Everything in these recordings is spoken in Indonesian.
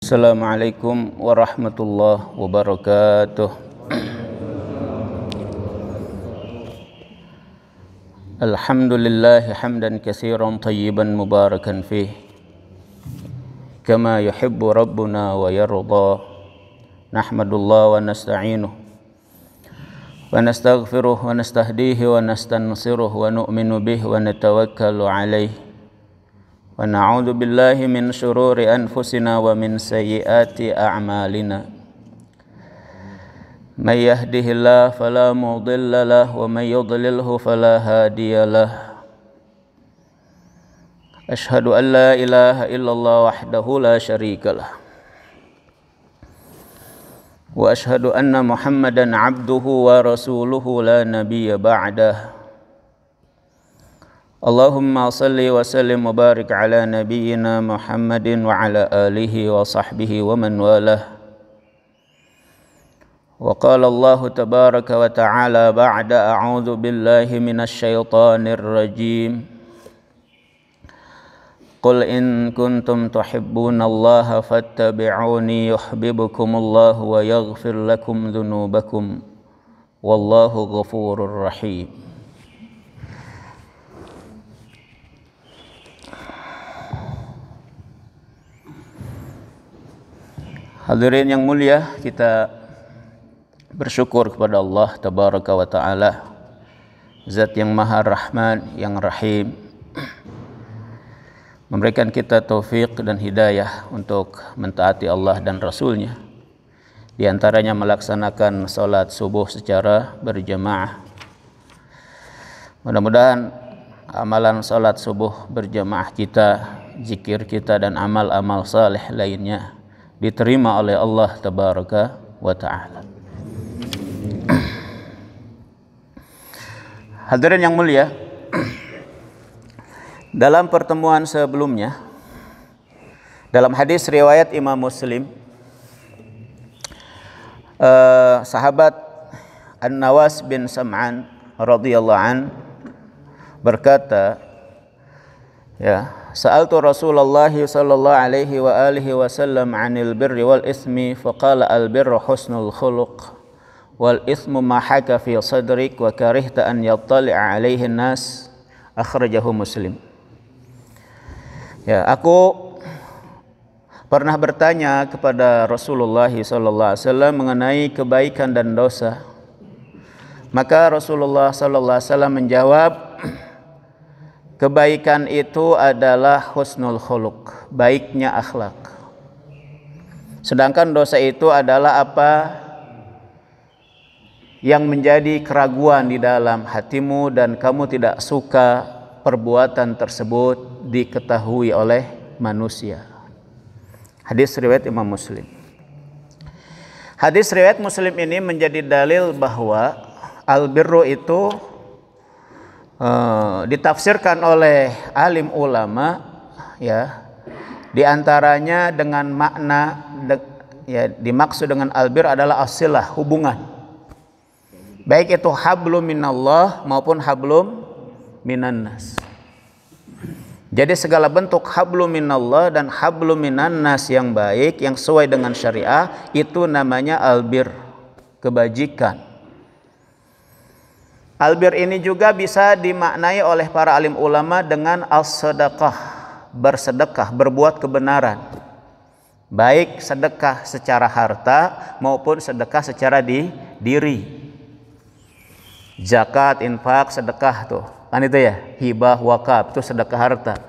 Assalamualaikum warahmatullahi wabarakatuh. Alhamdulillah hamdan katsiran tayyiban mubarakan fih kama yuhibbu rabbuna wa yarda. Nahmadullah wa nasta'inuh wa nastaghfiruh wa nastahdihi wa nastansiruh wa nu'minu bih wa natawakkalu alaih. Wa na'udzu billahi min syururi anfusina wa min sayyiati a'malina. May yahdihillahu fala mudilla lahu wa may yudlilhu fala hadiya lahu. Asyhadu an la ilaha illallah wahdahu la syarika lah. Wa asyhadu anna Muhammadan 'abduhu wa rasuluhu la nabiyya ba'dahu. Allahumma salli wa sallim wa barik ala nabiyyina Muhammadin wa ala alihi wa sahbihi wa man walah. Wa qala Allah tabaraka wa ta'ala ba'da a'udzu billahi minasy syaithanir rajim. Qul in kuntum tuhibbunallaha fattabi'uni yuhibbukumullahu wa yaghfir lakum dzunubakum wallahu ghafurur rahim. Hadirin yang mulia, kita bersyukur kepada Allah tabaraka wa ta'ala, Zat yang maha rahman, yang rahim, memberikan kita taufik dan hidayah untuk mentaati Allah dan Rasulnya. Di antaranya melaksanakan salat subuh secara berjamaah. Mudah-mudahan amalan salat subuh berjamaah kita, zikir kita, dan amal-amal saleh lainnya diterima oleh Allah tabaraka wa ta'ala. Hadirin yang mulia, dalam pertemuan sebelumnya, dalam hadis riwayat Imam Muslim, sahabat An-Nawas bin Sam'an radhiyallahu an berkata, Sa'altu Rasulullah sallallahu alaihi wa alihi wasallam 'anil birri wal ismi faqala al birru husnul khuluq wal ismu ma haka fi sadrik wa karihta an yattali'a alaihi an-nas. Akhrajahu Muslim. Aku pernah bertanya kepada Rasulullah sallallahu alaihi wasallam mengenai kebaikan dan dosa. Maka Rasulullah sallallahu alaihi wasallam menjawab, kebaikan itu adalah husnul khuluq, baiknya akhlak. Sedangkan dosa itu adalah apa yang menjadi keraguan di dalam hatimu dan kamu tidak suka perbuatan tersebut diketahui oleh manusia. Hadis riwayat Imam Muslim. Hadis riwayat Muslim ini menjadi dalil bahwa al-birru itu ditafsirkan oleh alim ulama, di antaranya dengan makna dimaksud dengan albir adalah asilah, hubungan, baik itu hablum minallah maupun hablum minannas. Jadi segala bentuk hablum minallah dan hablum minannas yang baik, yang sesuai dengan syariah, itu namanya albir, kebajikan. Albir ini juga bisa dimaknai oleh para alim ulama dengan as-sadaqah, bersedekah, berbuat kebenaran. Baik sedekah secara harta maupun sedekah secara diri. Zakat, infak, sedekah tuh. Kan itu hibah, wakaf, itu sedekah harta.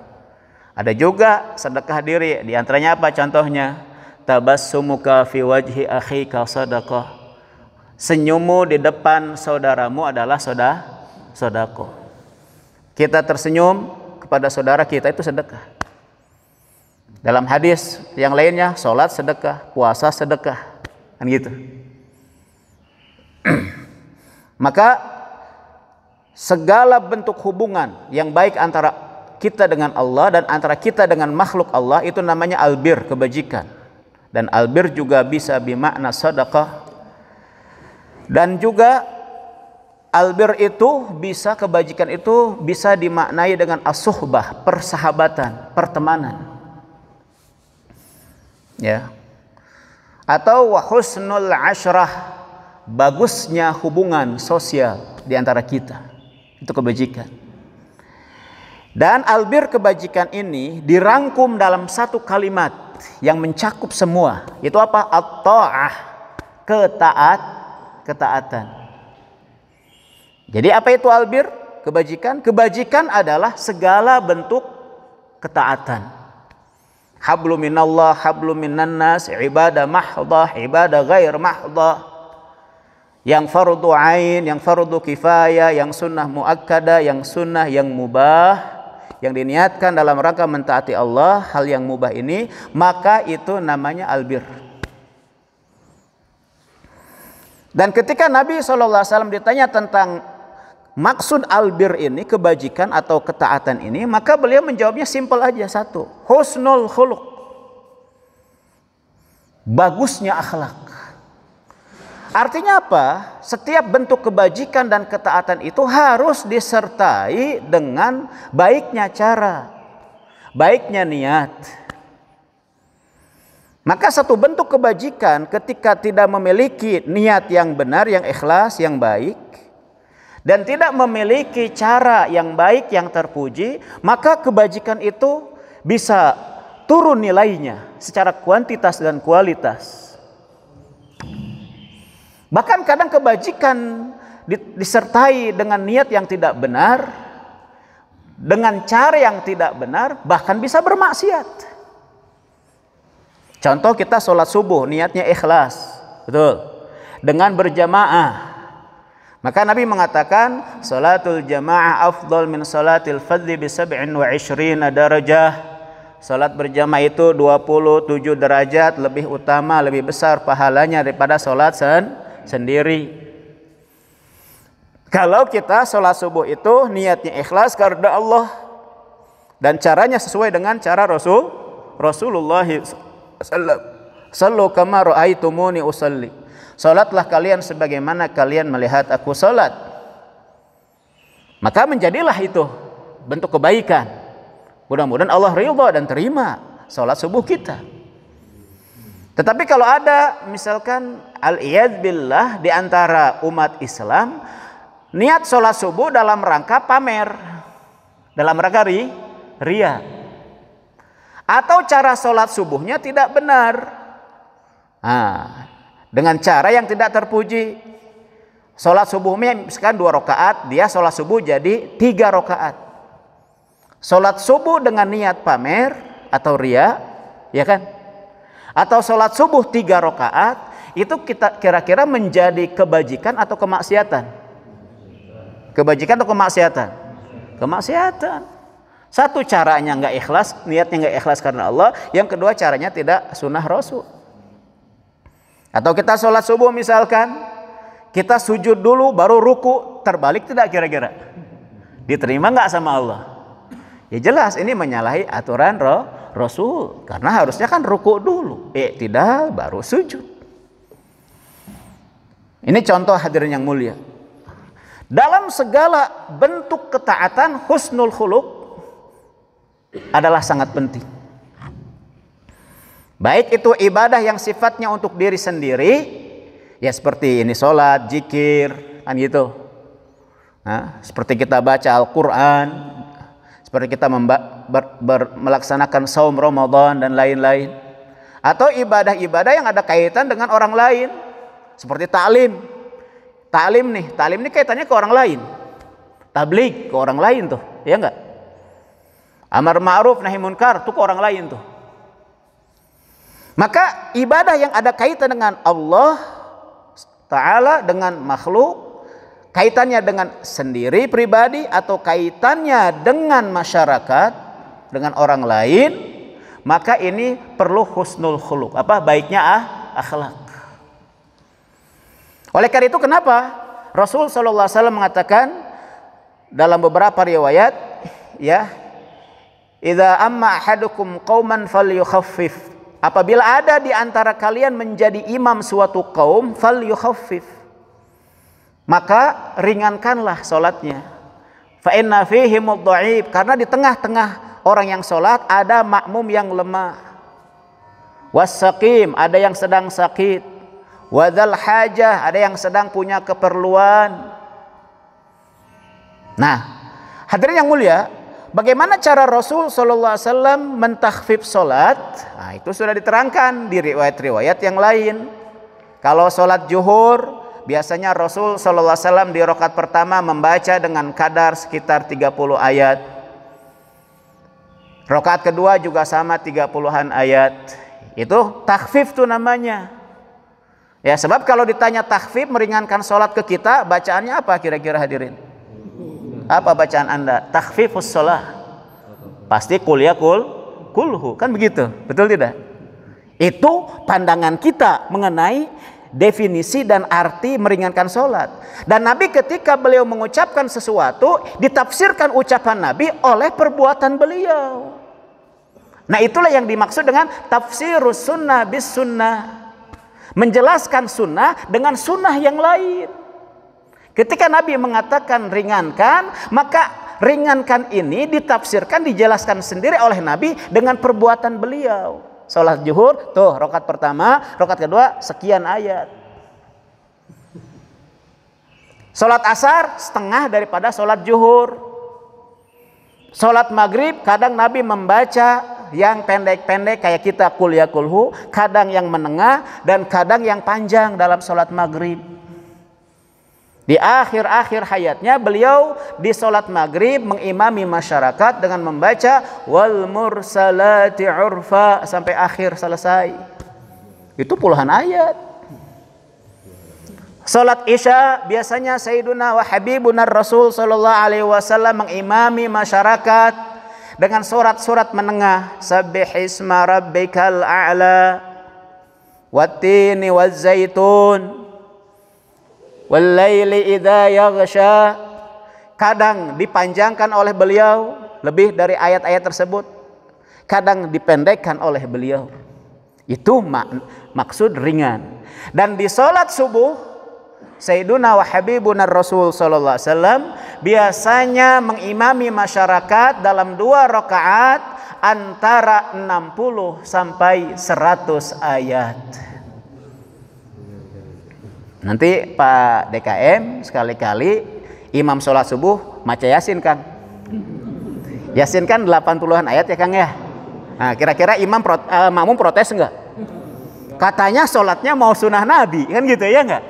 Ada juga sedekah diri. Di antaranya apa contohnya? Tabassumuka fi wajhi akhika sadaqah. Senyummu di depan saudaramu adalah sedekah. Kita tersenyum kepada saudara kita itu sedekah. Dalam hadis yang lainnya, sholat sedekah, puasa sedekah, kan gitu. Maka segala bentuk hubungan yang baik antara kita dengan Allah dan antara kita dengan makhluk Allah itu namanya albir, kebajikan. Dan albir juga bisa bermakna sedekah. Dan juga albir itu bisa, kebajikan itu bisa dimaknai dengan as-suhbah, persahabatan, pertemanan. Ya. Atau wa husnul ashrah, bagusnya hubungan sosial di antara kita. Itu kebajikan. Dan albir, kebajikan ini dirangkum dalam satu kalimat yang mencakup semua. Itu apa? At-ta'ah, ketaatan. Jadi apa itu albir? Kebajikan. Kebajikan adalah segala bentuk ketaatan. Hablum minallah, hablum minan nas, ibadah mahdah, ibadah ghair mahdah. Yang fardu ain, yang fardu kifayah, yang sunnah muakkadah, yang sunnah yang mubah, yang diniatkan dalam rangka mentaati Allah, hal yang mubah ini, maka itu namanya albir. Dan ketika Nabi SAW ditanya tentang maksud albir ini, kebajikan atau ketaatan ini, maka beliau menjawabnya simpel aja, satu, husnul khuluq, bagusnya akhlak. Artinya apa? Setiap bentuk kebajikan dan ketaatan itu harus disertai dengan baiknya cara, baiknya niat. Maka satu bentuk kebajikan ketika tidak memiliki niat yang benar, yang ikhlas, yang baik, dan tidak memiliki cara yang baik, yang terpuji, maka kebajikan itu bisa turun nilainya secara kuantitas dan kualitas. Bahkan kadang kebajikan disertai dengan niat yang tidak benar, dengan cara yang tidak benar, bahkan bisa bermaksiat. Contoh, kita sholat subuh niatnya ikhlas, betul, dengan berjamaah. Maka Nabi mengatakan salatul jamaah afdal min salatil fadli bi 27 darajah. Salat berjamaah itu 27 derajat lebih utama, lebih besar pahalanya daripada salat sendiri. Kalau kita salat subuh itu niatnya ikhlas karena Allah dan caranya sesuai dengan cara Rasulullah sallallahu sallu kama raaitumuni usalli. Salatlah kalian sebagaimana kalian melihat aku salat. Maka menjadilah itu bentuk kebaikan. Mudah-mudahan Allah ridha dan terima salat subuh kita. Tetapi kalau ada misalkan al-iyad billah di antara umat Islam, niat salat subuh dalam rangka pamer, dalam rangka ria, atau cara salat subuhnya tidak benar. Dengan cara yang tidak terpuji. Salat subuhnya misalkan 2 rakaat, dia salat subuh jadi 3 rakaat. Salat subuh dengan niat pamer atau ria, ya kan? Atau salat subuh 3 rakaat, itu kita kira-kira menjadi kebajikan atau kemaksiatan? Kebajikan atau kemaksiatan? Kemaksiatan. Satu, caranya nggak ikhlas, niatnya nggak ikhlas karena Allah. Yang kedua, caranya tidak sunnah Rasul. Atau kita sholat subuh misalkan, kita sujud dulu baru ruku, terbalik tidak kira-kira? Diterima nggak sama Allah? Ya jelas ini menyalahi aturan Rasul, karena harusnya kan ruku dulu, tidak baru sujud. Ini contoh hadirin yang mulia. Dalam segala bentuk ketaatan, husnul khuluq adalah sangat penting. Baik itu ibadah yang sifatnya untuk diri sendiri, ya seperti ini sholat, zikir, kan gitu. Seperti kita baca Al-Quran, seperti kita melaksanakan saum Ramadan dan lain-lain. Atau ibadah-ibadah yang ada kaitan dengan orang lain, seperti ta'lim. Ta'lim nih kaitannya ke orang lain. Tabligh ke orang lain tuh, ya enggak? Amar ma'ruf nahi munkar tuh ke orang lain tuh. Maka ibadah yang ada kaitan dengan Allah Ta'ala, dengan makhluk, kaitannya dengan sendiri pribadi atau kaitannya dengan masyarakat, dengan orang lain, maka ini perlu husnul khuluq. Baiknya akhlak. Oleh karena itu kenapa Rasul SAW mengatakan dalam beberapa riwayat, ya, idza amma ahadukum qauman falyukhaffif. Apabila ada di antara kalian menjadi imam suatu kaum, falyukhaffif, maka ringankanlah salatnya. Fa inna fihi mudha'if, karena di tengah-tengah orang yang salat ada makmum yang lemah. wasaqim, ada yang sedang sakit, wadzal hajah, ada yang sedang punya keperluan. Nah, hadirin yang mulia, bagaimana cara Rasul sallallahu alaihi wasallam mentakhfif salat? Nah, itu sudah diterangkan di riwayat-riwayat yang lain. Kalau salat zuhur, biasanya Rasul sallallahu alaihi wasallam di rakaat pertama membaca dengan kadar sekitar 30 ayat. Rakaat kedua juga sama 30-an ayat. Itu takhfif tuh namanya. Ya, sebab kalau ditanya takhfif meringankan salat ke kita, bacaannya apa kira-kira hadirin? Apa bacaan Anda? Takhfifus shalah. Pasti qul ya kulhu, kan begitu? Betul tidak? Itu pandangan kita mengenai definisi dan arti meringankan salat. Dan Nabi ketika beliau mengucapkan sesuatu, ditafsirkan ucapan Nabi oleh perbuatan beliau. Nah, itulah yang dimaksud dengan tafsirus sunnah bis sunnah. Menjelaskan sunnah dengan sunnah yang lain. Ketika Nabi mengatakan ringankan, maka ringankan ini ditafsirkan, dijelaskan sendiri oleh Nabi dengan perbuatan beliau. Salat zuhur, tuh rakaat pertama, rakaat kedua sekian ayat. Salat asar setengah daripada salat zuhur. Salat maghrib kadang Nabi membaca yang pendek-pendek kayak kita qul ya kulhu, kadang yang menengah dan kadang yang panjang dalam salat maghrib. Di akhir-akhir hayatnya beliau di salat maghrib mengimami masyarakat dengan membaca wal mursalati urfa sampai akhir selesai. Itu puluhan ayat. Salat isya biasanya Sayyiduna wa Habibuna Rasul sallallahu alaihi wasallam mengimami masyarakat dengan surat-surat menengah. Sabbihisma rabbikal a'la wattini wazzaitun wal-laili idza yaghsha. Kadang dipanjangkan oleh beliau lebih dari ayat-ayat tersebut, kadang dipendekkan oleh beliau. Itu maksud ringan. Dan di salat subuh Sayyiduna wa Habibuna Rasul sallallahu alaihi wasallam biasanya mengimami masyarakat dalam 2 rakaat antara 60 sampai 100 ayat. Nanti Pak DKM sekali-kali imam sholat subuh maca Yasin, Kang. Yasin kan 80-an ayat ya, Kang ya. Nah, kira-kira makmum protes enggak? Katanya sholatnya mau sunnah Nabi, kan gitu ya enggak?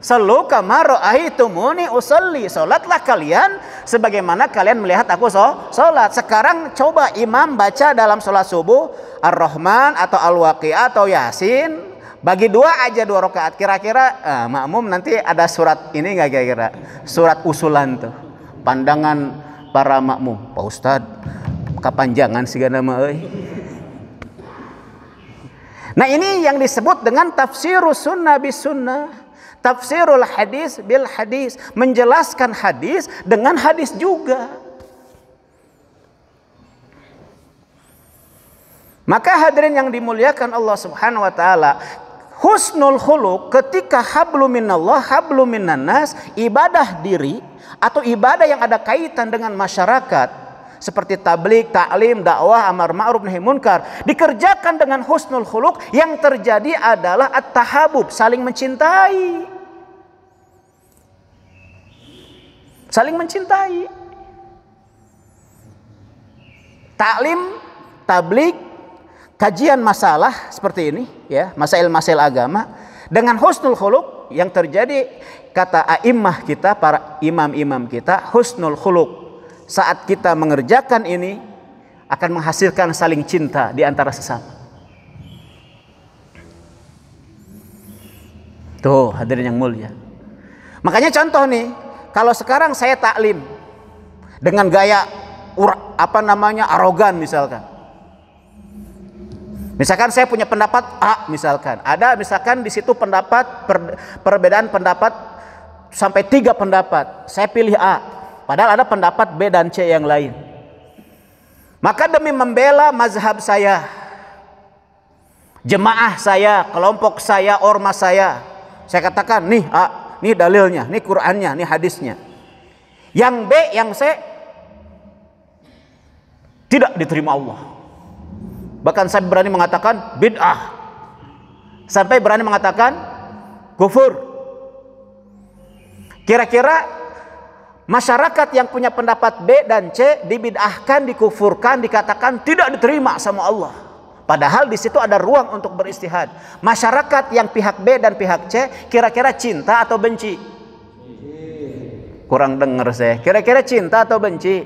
Sallu kama ra'aitumuni usolli. Sholatlah kalian sebagaimana kalian melihat aku sholat. Sekarang coba imam baca dalam sholat subuh Ar-Rahman atau Al-Waqi'ah atau Yasin. Bagi 2 aja 2 rakaat. Kira-kira makmum nanti ada surat ini nggak kira-kira? Surat usulan tuh. Pandangan para makmum. Pak Ustadz, kepanjangan sih nama euy. Nah, ini yang disebut dengan tafsirus sunnah bis sunnah. Tafsirul hadis bil hadis. Menjelaskan hadis dengan hadis juga. Maka hadirin yang dimuliakan Allah Subhanahu wa taala, husnul khuluq ketika hablum minallah hablum minannas, ibadah diri atau ibadah yang ada kaitan dengan masyarakat seperti tabligh, taklim, dakwah, amar ma'ruf nahi munkar dikerjakan dengan husnul khuluq, yang terjadi adalah at-tahabub, saling mencintai. Saling mencintai. Taklim, tabligh, kajian masalah seperti ini ya, masail-masail agama dengan husnul khuluq, yang terjadi kata a'immah kita, para imam-imam kita, husnul khuluq. Saat kita mengerjakan ini akan menghasilkan saling cinta di antara sesama. Tuh hadirin yang mulia. Makanya contoh nih, kalau sekarang saya taklim dengan gaya arogan misalkan. Misalkan saya punya pendapat A misalkan. Ada misalkan di situ perbedaan pendapat sampai 3 pendapat. Saya pilih A. Padahal ada pendapat B dan C yang lain. Maka demi membela mazhab saya, jemaah saya, kelompok saya, ormas saya katakan nih A, nih dalilnya, nih Qur'annya, nih hadisnya. Yang B, yang C tidak diterima Allah. Bahkan saya berani mengatakan bid'ah. Sampai berani mengatakan kufur. Kira-kira masyarakat yang punya pendapat B dan C dibid'ahkan, dikufurkan, dikatakan tidak diterima sama Allah. Padahal di situ ada ruang untuk beristihad. Masyarakat yang pihak B dan pihak C kira-kira cinta atau benci? Kurang dengar saya. Kira-kira cinta atau benci?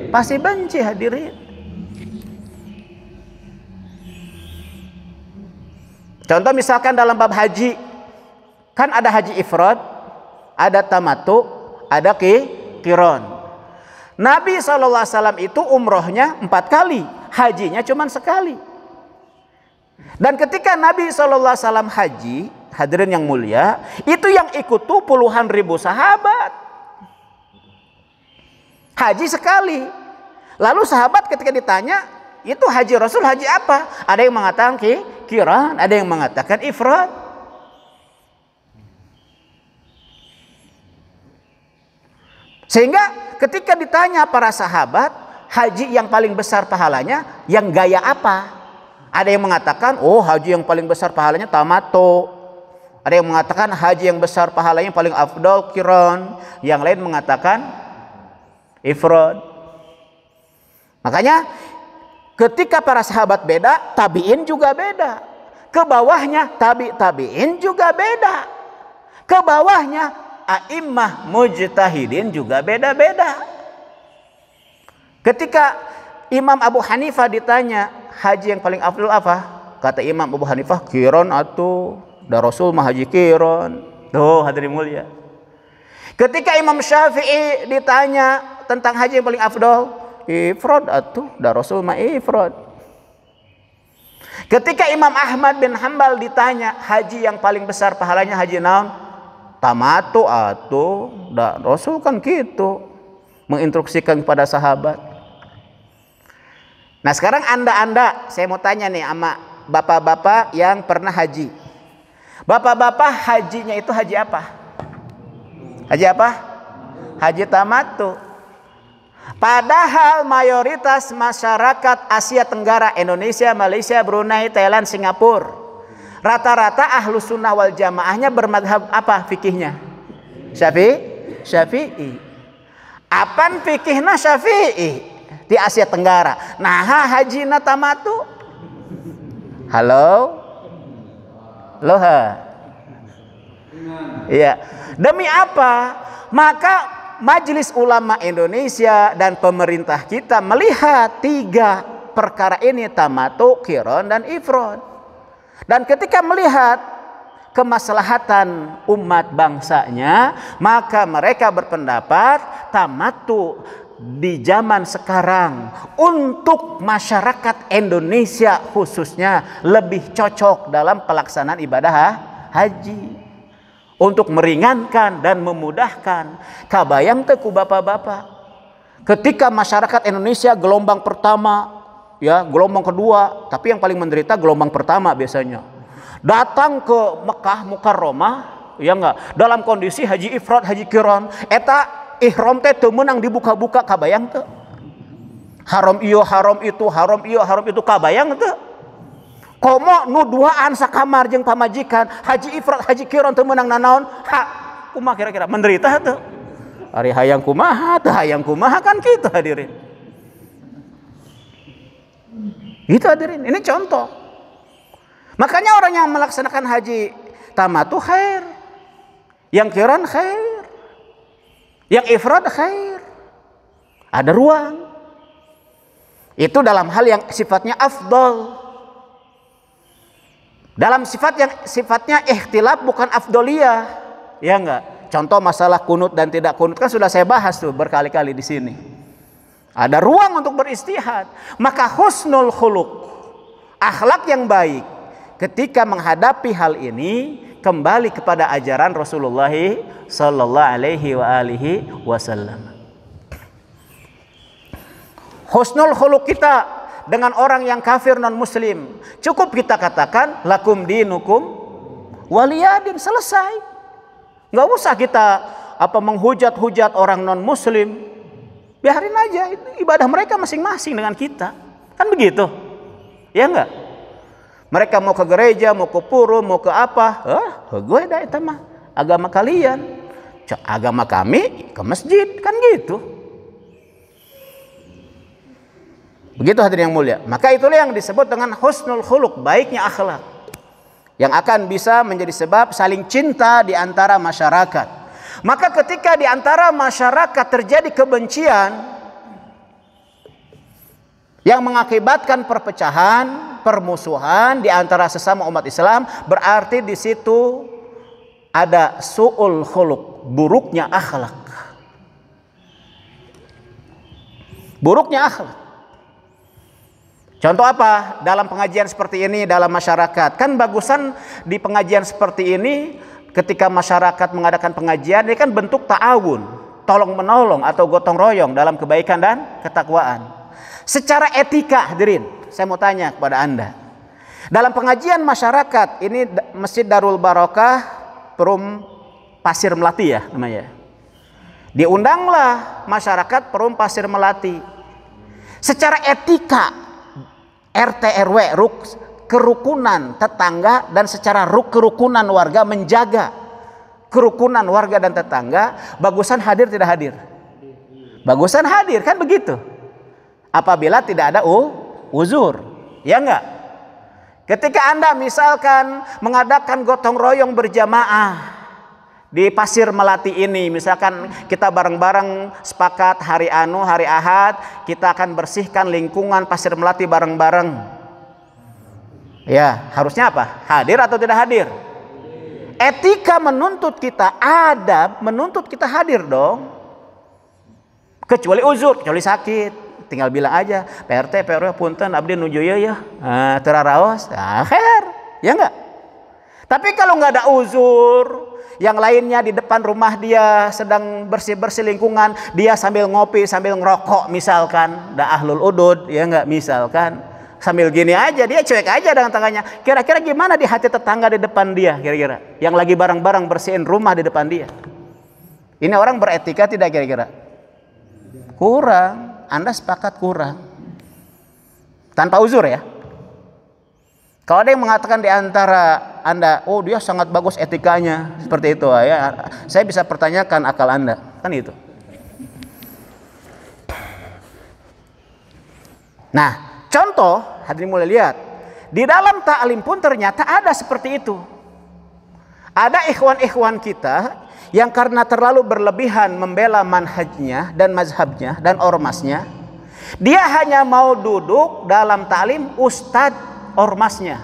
Pasti benci, hadirin. Contoh misalkan dalam bab haji, kan ada haji ifrad, ada tamattu, ada qiron. Nabi SAW itu umrohnya 4 kali, hajinya cuma sekali. Dan ketika Nabi SAW haji, hadirin yang mulia, itu yang ikut tuh puluhan ribu sahabat. Haji sekali. Lalu sahabat ketika ditanya, itu haji Rasul haji apa? Ada yang mengatakan qiran, ada yang mengatakan ifrad. Sehingga ketika ditanya para sahabat, haji yang paling besar pahalanya yang gaya apa? Ada yang mengatakan, oh haji yang paling besar pahalanya tamattu. Ada yang mengatakan haji yang besar pahalanya paling afdal qiran. Yang lain mengatakan ifrad. Makanya ketika para sahabat beda, tabi'in juga beda. Ke bawahnya tabi'in juga beda. Ke bawahnya a'immah mujtahidin juga beda-beda. Ketika Imam Abu Hanifah ditanya haji yang paling afdal apa? Kata Imam Abu Hanifah, qiran atuh. Da Rasul mah haji qiran. Tuh hadirin mulia. Ketika Imam Syafi'i ditanya tentang haji yang paling afdal, ifrad atuh. Da Rasul mah ifrad. Ketika Imam Ahmad bin Hanbal ditanya haji yang paling besar pahalanya haji naon? Tamattu atuh. Da Rasul kan gitu. Menginstruksikan kepada sahabat. Nah sekarang anda, saya mau tanya nih sama bapak-bapak yang pernah haji. Bapak-bapak hajinya itu haji apa? Haji apa? Haji tamattu. Padahal mayoritas masyarakat Asia Tenggara, Indonesia, Malaysia, Brunei, Thailand, Singapura, rata-rata ahlu sunnah wal jamaahnya bermadhab apa fikihnya? Syafi'i. Apaan fikihna Syafi'i? Di Asia Tenggara. Nah, haji tamattu. Halo? Loha. Iya. Demi apa? Maka Majelis Ulama Indonesia dan pemerintah kita melihat 3 perkara ini, tamattu, qiran dan ifrad. Dan ketika melihat kemaslahatan umat bangsanya, maka mereka berpendapat tamattu di zaman sekarang untuk masyarakat Indonesia khususnya lebih cocok dalam pelaksanaan ibadah haji, untuk meringankan dan memudahkan. Kabayang teu ku bapak-bapak, ketika masyarakat Indonesia gelombang pertama, ya gelombang kedua, tapi yang paling menderita gelombang pertama biasanya, datang ke Mekah Mukarramah, ya enggak, dalam kondisi haji ifrad, haji qiran, eta ihram teh teu meunang dibuka-buka, kabayang teu? Haram ieu, haram itu, haram ieu, haram itu, kabayang teu? Komo nu duaan sakamar jeung pamajikan, haji ifrad, haji qiran teu meunang nanaon? Ha, kumaha kira-kira menderita teu? Ari hayang kumaha, teu hayang kumaha, kan kitu hadirin. Itu hadirin, ini contoh. Makanya orang yang melaksanakan haji tamattu khair, yang qiran khair, yang ifrad khair. Ada ruang. Itu dalam hal yang sifatnya afdal. Dalam sifat yang sifatnya ikhtilaf bukan afdoliyah. Ya enggak? Contoh masalah kunut dan tidak kunut kan sudah saya bahas tuh berkali-kali di sini. Ada ruang untuk beristihad. Maka husnul khuluq, akhlak yang baik ketika menghadapi hal ini kembali kepada ajaran Rasulullah sallallahu alaihi wa alihi wasallam. Husnul khuluq kita dengan orang yang kafir non muslim, cukup kita katakan lakum dinukum waliyadin, selesai. Nggak usah kita menghujat-hujat orang non muslim. Biarin aja, itu ibadah mereka masing-masing dengan kita. Kan begitu. Ya enggak? Mereka mau ke gereja, mau ke pura, mau ke apa? Gue dah itu mah agama kalian. Agama kami ke masjid, kan gitu. Begitu hadirin yang mulia. Maka itulah yang disebut dengan husnul khuluq, baiknya akhlak, yang akan bisa menjadi sebab saling cinta di antara masyarakat. Maka ketika di antara masyarakat terjadi kebencian yang mengakibatkan perpecahan, permusuhan di antara sesama umat Islam, berarti di situ ada su'ul khuluq, buruknya akhlak. Buruknya akhlak. Contoh apa dalam pengajian seperti ini dalam masyarakat? Kan bagusan di pengajian seperti ini, ketika masyarakat mengadakan pengajian, ini kan bentuk ta'awun, tolong menolong atau gotong royong dalam kebaikan dan ketakwaan. Secara etika hadirin, saya mau tanya kepada Anda. Dalam pengajian masyarakat, ini Masjid Darul Barokah, Perum Pasir Melati ya namanya. Diundanglah masyarakat Perum Pasir Melati. Secara etika, RT RW, kerukunan tetangga dan secara kerukunan warga, menjaga kerukunan warga dan tetangga, bagusan hadir tidak hadir? Bagusan hadir, kan begitu. Apabila tidak ada uzur, ya enggak? Ketika Anda misalkan mengadakan gotong royong berjamaah di Pasir Melati ini, misalkan kita bareng-bareng sepakat hari Ahad kita akan bersihkan lingkungan Pasir Melati bareng-bareng. Ya, harusnya apa? Hadir atau tidak hadir? Etika menuntut kita, adab menuntut kita hadir dong. Kecuali uzur, kecuali sakit, tinggal bilang aja, PRT, PRW punten abdi nuju ya. Teraraos, akhir, ya enggak? Tapi kalau nggak ada uzur, yang lainnya di depan rumah dia sedang bersih-bersih lingkungan, dia sambil ngopi, sambil ngerokok misalkan, dah ahlul udud, ya enggak, misalkan sambil gini aja, dia cuek aja dengan tangannya. Kira-kira gimana di hati tetangga di depan dia, kira-kira yang lagi bareng-bareng bersihin rumah di depan dia? Ini orang beretika tidak kira-kira? Kurang. Anda sepakat kurang, tanpa uzur ya. Kalau ada yang mengatakan di antara Anda, oh dia sangat bagus etikanya, seperti itu ya, saya bisa pertanyakan akal Anda, kan itu. Nah, contoh hadirin mulai lihat, di dalam ta'lim pun ternyata ada seperti itu. Ada ikhwan-ikhwan kita yang karena terlalu berlebihan membela manhajnya dan mazhabnya dan ormasnya, dia hanya mau duduk dalam ta'lim ustadz ormasnya.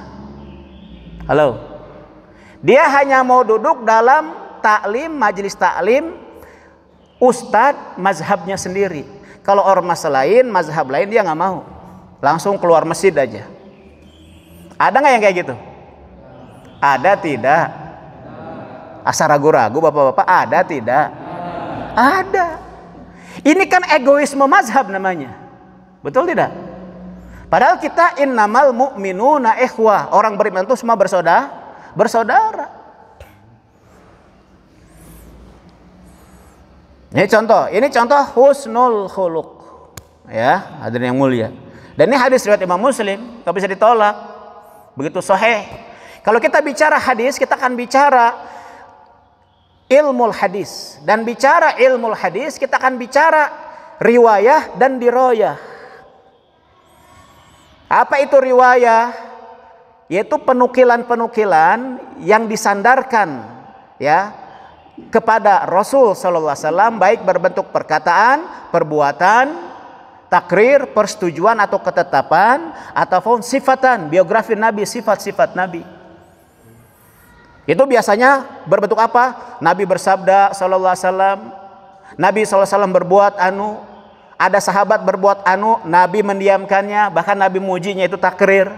Halo. Dia hanya mau duduk dalam ta'lim, majelis ta'lim ustadz mazhabnya sendiri. Kalau ormas lain, mazhab lain dia nggak mau. Langsung keluar masjid aja. Ada nggak yang kayak gitu? Ada tidak? Asa ragu-ragu bapak-bapak, ada tidak? Ada. Ini kan egoisme mazhab namanya. Betul tidak? Padahal kita innamal mu'minuna ikhwah. Orang beriman itu semua bersaudara. Ini contoh husnul khuluq. Ya, hadirin yang mulia. Dan ini hadis riwayat Imam Muslim, tak bisa ditolak. Begitu sahih. Kalau kita bicara hadis, kita akan bicara ilmu hadis, dan bicara ilmu hadis kita akan bicara riwayah dan diroyah. Apa itu riwayah? Yaitu penukilan-penukilan yang disandarkan ya kepada Rasul sallallahu alaihi wasallam, baik berbentuk perkataan, perbuatan, takrir, persetujuan atau ketetapan, ataupun sifatan, biografi Nabi, sifat-sifat Nabi. Itu biasanya berbentuk apa? Nabi bersabda sallallahu alaihi wasallam, Nabi sallallahu alaihi wasallam berbuat anu, ada sahabat berbuat anu, Nabi mendiamkannya, bahkan Nabi mujinya, itu takrir.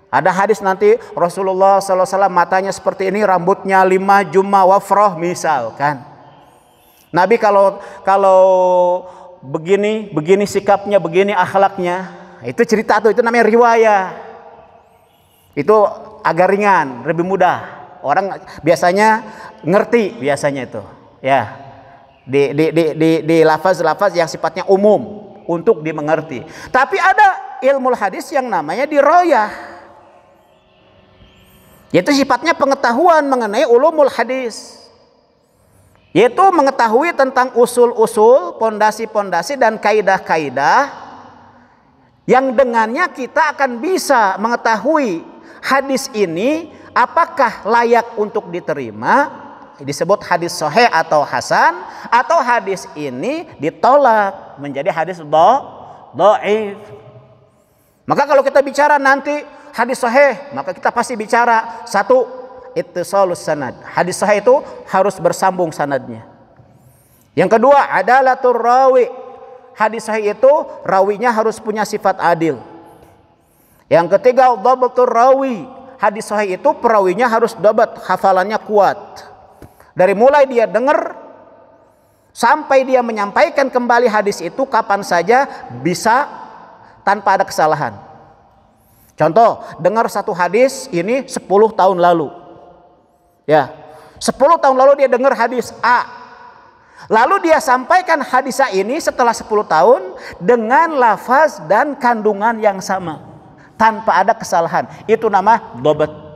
Ada hadis nanti Rasulullah sallallahu alaihi wasallam matanya seperti ini, rambutnya 5 jumma wafroh misalkan. Nabi kalau begini sikapnya, begini akhlaknya, itu cerita tuh, itu namanya riwayah. Itu agak ringan, lebih mudah. Orang biasanya ngerti biasanya itu, ya, di lafaz-lafaz yang sifatnya umum untuk dimengerti. Tapi ada ilmu hadis yang namanya diroyah, yaitu sifatnya pengetahuan mengenai ulumul hadis, yaitu mengetahui tentang usul-usul, pondasi-pondasi dan kaidah-kaidah yang dengannya kita akan bisa mengetahui hadis ini apakah layak untuk diterima, disebut hadis sahih atau hasan, atau hadis ini ditolak menjadi hadis dhaif. Maka kalau kita bicara nanti hadis sahih, maka kita pasti bicara satu, ittisalus sanad. Hadis sahih itu harus bersambung sanadnya. Yang kedua, adalatur rawi. Hadis sahih itu rawinya harus punya sifat adil. Yang ketiga, dhabatur rawi. Hadis sahih itu perawinya harus dhabat, hafalannya kuat. Dari mulai dia dengar sampai dia menyampaikan kembali hadis itu kapan saja bisa tanpa ada kesalahan. Contoh, dengar satu hadis ini 10 tahun lalu. Ya, 10 tahun lalu dia dengar hadis A. Lalu dia sampaikan hadis A ini setelah 10 tahun dengan lafaz dan kandungan yang sama, tanpa ada kesalahan. Itu nama dhabat.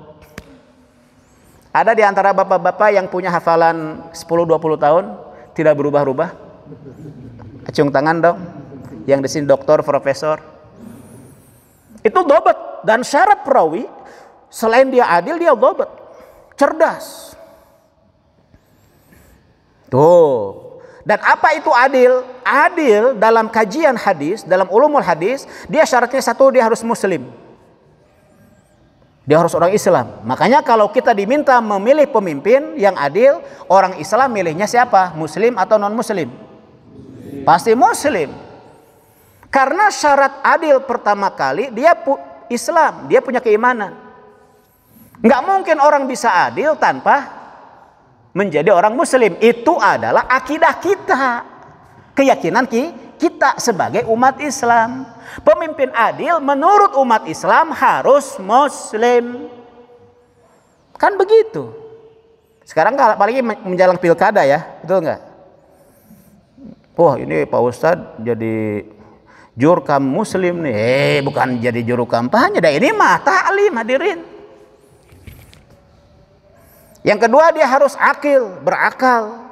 Ada di antara bapak-bapak yang punya hafalan 10-20 tahun tidak berubah-ubah? Acung tangan dong. Yang di sini doktor, profesor. Itu dhabat. Dan syarat perawi selain dia adil, dia dhabat, cerdas. Tuh. Dan apa itu adil? Adil dalam kajian hadis, dalam ulumul hadis, dia syaratnya satu, dia harus muslim. Dia harus orang Islam. Makanya kalau kita diminta memilih pemimpin yang adil, orang Islam milihnya siapa? Muslim atau non muslim? Pasti muslim. Karena syarat adil pertama kali dia Islam, dia punya keimanan. Nggak mungkin orang bisa adil tanpa menjadi orang muslim. Itu adalah akidah kita, keyakinan kita sebagai umat Islam. Pemimpin adil menurut umat Islam harus muslim. Kan begitu. Sekarang apalagi menjelang pilkada ya, betul nggak? Wah, ini Pak Ustadz jadi jurkam muslim nih. Bukan jadi juru kampanye dah, ini mah ta'lim hadirin. Yang kedua, dia harus akil, berakal.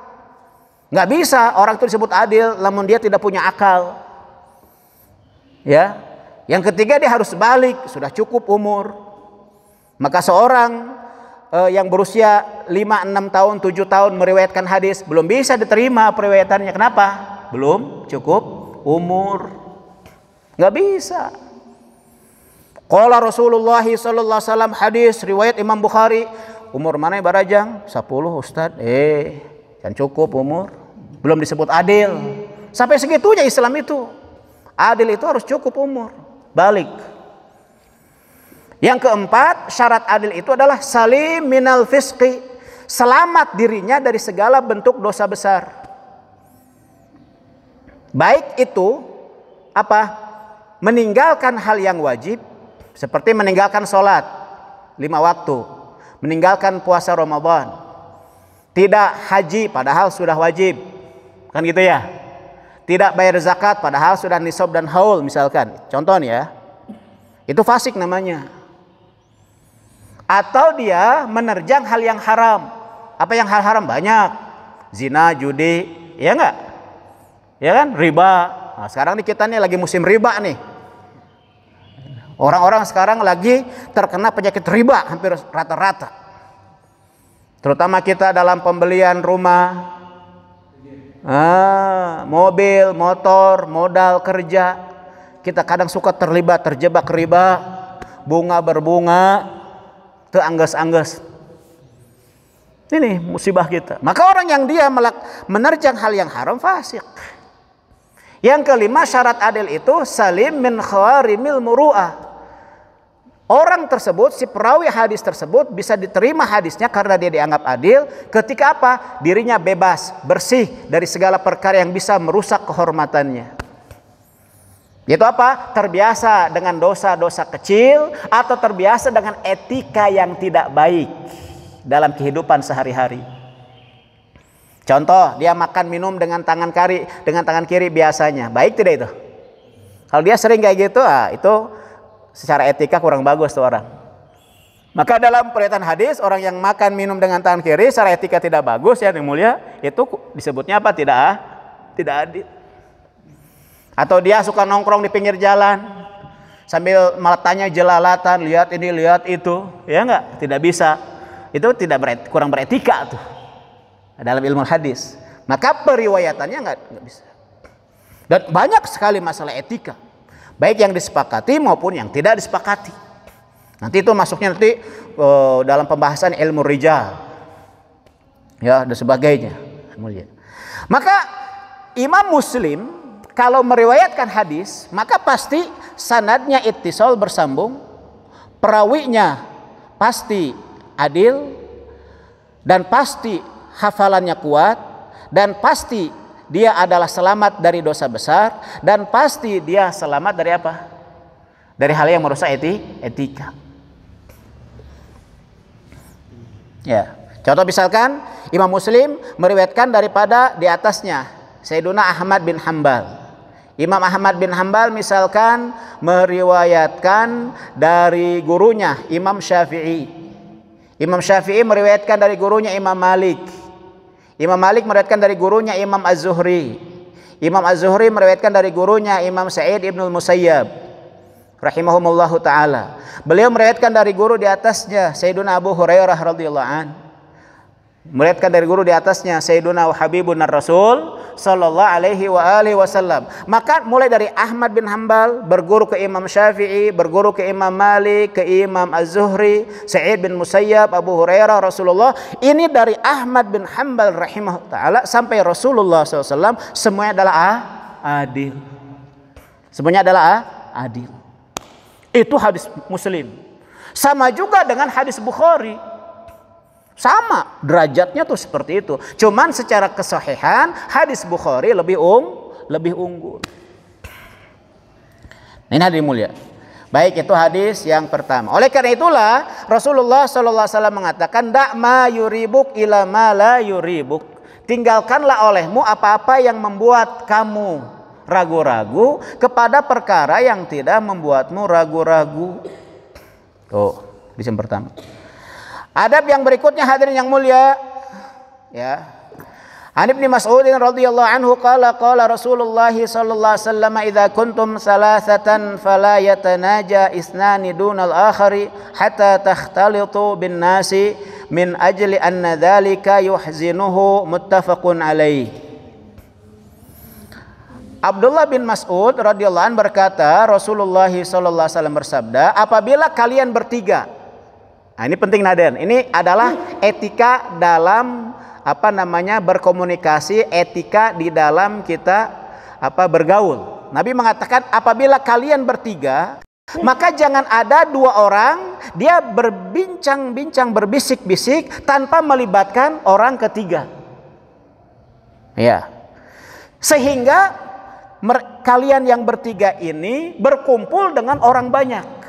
Nggak bisa orang itu disebut adil namun dia tidak punya akal. Ya. Yang ketiga, dia harus balik, sudah cukup umur. Maka seorang yang berusia 5, 6 tahun, 7 tahun meriwayatkan hadis belum bisa diterima periwayatannya. Kenapa? Belum cukup umur. Nggak bisa. Qala Rasulullah sallallahu alaihi wasallam, hadis riwayat Imam Bukhari. Umur mana barajang? 10 Ustaz. Kan cukup umur. Belum disebut adil. Sampai segitunya Islam itu. Adil itu harus cukup umur. Balik. Yang keempat, syarat adil itu adalah salim minal fisqi. Selamat dirinya dari segala bentuk dosa besar. Baik itu apa? Meninggalkan hal yang wajib, seperti meninggalkan sholat 5 waktu, meninggalkan puasa Ramadan, tidak haji padahal sudah wajib, kan gitu ya. Tidak bayar zakat padahal sudah nisab dan haul misalkan. Contoh nih ya. Itu fasik namanya. Atau dia menerjang hal yang haram. Apa yang hal haram? Banyak. Zina, judi, ya enggak? Ya kan? Riba. Nah, sekarang nih kita nih lagi musim riba nih. Orang-orang sekarang lagi terkena penyakit riba hampir rata-rata. Terutama kita dalam pembelian rumah, mobil, motor, modal kerja. Kita kadang suka terjebak riba, bunga berbunga, teangges-angges. Ini musibah kita. Maka orang yang dia menerjang hal yang haram fasik. Yang kelima, syarat adil itu salim min khawarimil muru'ah. Orang tersebut, si perawi hadis tersebut bisa diterima hadisnya karena dia dianggap adil ketika apa? Dirinya bebas, bersih dari segala perkara yang bisa merusak kehormatannya. Yaitu apa? Terbiasa dengan dosa-dosa kecil atau terbiasa dengan etika yang tidak baik dalam kehidupan sehari-hari. Contoh, dia makan minum dengan tangan kiri biasanya. Baik tidak itu? Kalau dia sering kayak gitu, itu secara etika kurang bagus tuh orang. Maka dalam perhatian hadis, orang yang makan minum dengan tangan kiri secara etika tidak bagus ya, yang mulia, itu disebutnya apa? Tidak adil. Atau dia suka nongkrong di pinggir jalan sambil matanya jelalatan, lihat ini lihat itu, ya enggak? Tidak bisa. Itu kurang beretika tuh dalam ilmu hadis. Maka periwayatannya enggak bisa. Dan banyak sekali masalah etika, baik yang disepakati maupun yang tidak disepakati. Nanti itu masuknya nanti dalam pembahasan ilmu rijal, ya dan sebagainya. Maka Imam Muslim kalau meriwayatkan hadis, maka pasti sanadnya ittisal bersambung, perawinya pasti adil, dan pasti hafalannya kuat, dan pasti dia adalah selamat dari dosa besar, dan pasti dia selamat dari apa? Dari hal yang merusak etika. Ya, contoh misalkan Imam Muslim meriwayatkan daripada di atasnya Sayyiduna Ahmad bin Hanbal. Imam Ahmad bin Hanbal misalkan meriwayatkan dari gurunya Imam Syafi'i. Imam Syafi'i meriwayatkan dari gurunya Imam Malik. Imam Malik meriwayatkan dari gurunya Imam Az-Zuhri. Imam Az-Zuhri meriwayatkan dari gurunya Imam Sa'id ibnul Musayyab rahimahumullahu ta'ala. Beliau meriwayatkan dari guru di atasnya Sayyiduna Abu Hurairah radhiyallahu an. Meriwayatkan dari guru di atasnya Sayyiduna Habibun Rasul sallallahu alaihi wa alihi wasallam. Maka mulai dari Ahmad bin Hanbal berguru ke Imam Syafi'i, berguru ke Imam Malik, ke Imam Az-Zuhri, Sa'id bin Musayyab, Abu Hurairah, Rasulullah. Ini dari Ahmad bin Hanbal rahimahullah ta'ala sampai Rasulullah SAW, semuanya adalah adil. Semuanya adalah adil. Itu hadis Muslim. Sama juga dengan hadis Bukhari. Sama, derajatnya tuh seperti itu. Cuman secara kesahihan hadis Bukhari lebih unggul. Ini hadis mulia. Baik, itu hadis yang pertama. Oleh karena itulah Rasulullah SAW mengatakan, "Da' ma yuribuk ila ma la yuribuk." Tinggalkanlah olehmu apa-apa yang membuat kamu ragu-ragu kepada perkara yang tidak membuatmu ragu-ragu. Oh, hadis yang pertama. Adab yang berikutnya hadirin yang mulia, ya. An Ibnu Mas'ud radhiyallahu anhu qala Rasulullah sallallahu alaihi wasallam, "Idza kuntum salasatan fala yatanaja isnani dunal akhari hatta takhtalitu bin nasi min ajli anna dzalika yuhzinuhu." Muttafaqun alaih. Abdullah bin Mas'ud radhiyallahu anhu berkata, Rasulullah sallallahu alaihi wasallam bersabda, apabila kalian bertiga. Nah, ini penting Naden. Ini adalah etika dalam berkomunikasi, etika di dalam kita bergaul. Nabi mengatakan apabila kalian bertiga, maka jangan ada dua orang dia berbincang-bincang, berbisik-bisik tanpa melibatkan orang ketiga. Ya. Sehingga kalian yang bertiga ini berkumpul dengan orang banyak.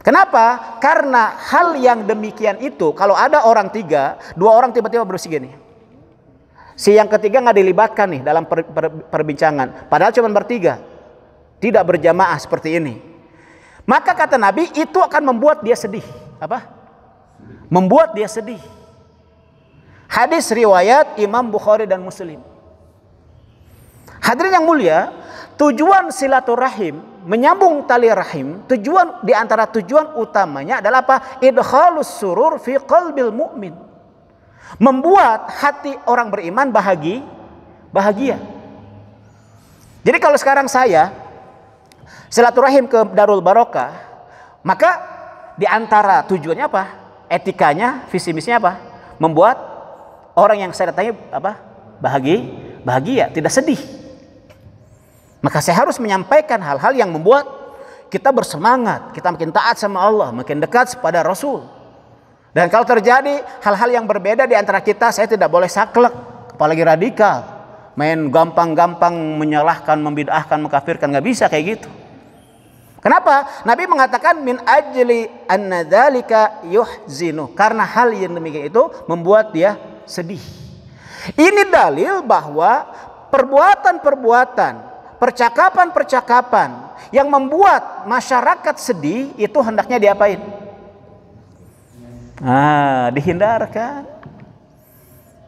Kenapa? Karena hal yang demikian itu, kalau ada orang tiga, dua orang tiba-tiba bersih gini. Si yang ketiga nggak dilibatkan nih dalam perbincangan. Padahal cuma bertiga, tidak berjamaah seperti ini. Maka kata Nabi itu akan membuat dia sedih. Apa? Membuat dia sedih. Hadis riwayat Imam Bukhari dan Muslim. Hadirin yang mulia, tujuan silaturahim, menyambung tali rahim, tujuan di antara tujuan utamanya adalah apa? Idkhalus surur fi qalbil mu'min. Membuat hati orang beriman bahagia. Jadi kalau sekarang saya silaturahim ke Darul Barokah, maka di antara tujuannya apa? Etikanya, visi misinya apa? Membuat orang yang saya datangi bahagia, tidak sedih. Maka saya harus menyampaikan hal-hal yang membuat kita bersemangat, kita makin taat sama Allah, makin dekat kepada Rasul. Dan kalau terjadi hal-hal yang berbeda di antara kita, saya tidak boleh saklek, apalagi radikal, main gampang-gampang menyalahkan, membid'ahkan, mengkafirkan, nggak bisa kayak gitu. Kenapa? Nabi mengatakan min ajli anna dzalika yuhzinu, karena hal yang demikian itu membuat dia sedih. Ini dalil bahwa perbuatan-perbuatan percakapan-percakapan yang membuat masyarakat sedih itu hendaknya diapain? Dihindarkan.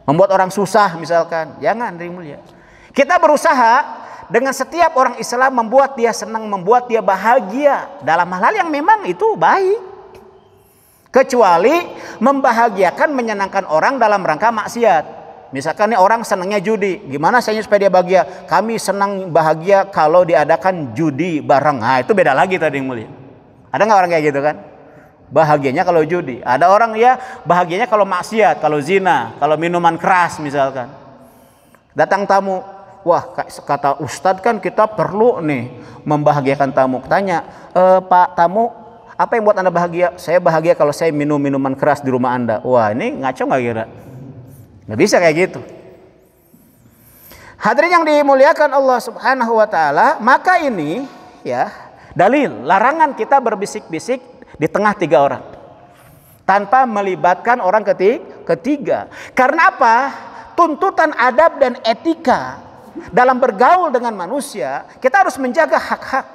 Membuat orang susah misalkan, jangan, dari mulia. Kita berusaha dengan setiap orang Islam membuat dia senang, membuat dia bahagia dalam hal-hal yang memang itu baik. Kecuali membahagiakan, menyenangkan orang dalam rangka maksiat. Misalkan nih orang senangnya judi, gimana saya supaya dia bahagia? Kami senang bahagia kalau diadakan judi bareng. Nah, itu beda lagi tadi yang mulia. Ada nggak orang kayak gitu kan? Bahagianya kalau judi. Ada orang ya bahagianya kalau maksiat, kalau zina, kalau minuman keras misalkan. Datang tamu, wah kata Ustadz kan kita perlu nih membahagiakan tamu. Tanya, Pak tamu, apa yang buat Anda bahagia? Saya bahagia kalau saya minum minuman keras di rumah Anda. Wah, ini ngaco nggak kira? Nggak bisa kayak gitu. Hadirin yang dimuliakan Allah Subhanahu wa taala, maka ini ya dalil larangan kita berbisik-bisik di tengah tiga orang tanpa melibatkan orang ketiga. Karena apa? Tuntutan adab dan etika dalam bergaul dengan manusia, kita harus menjaga hak-hak.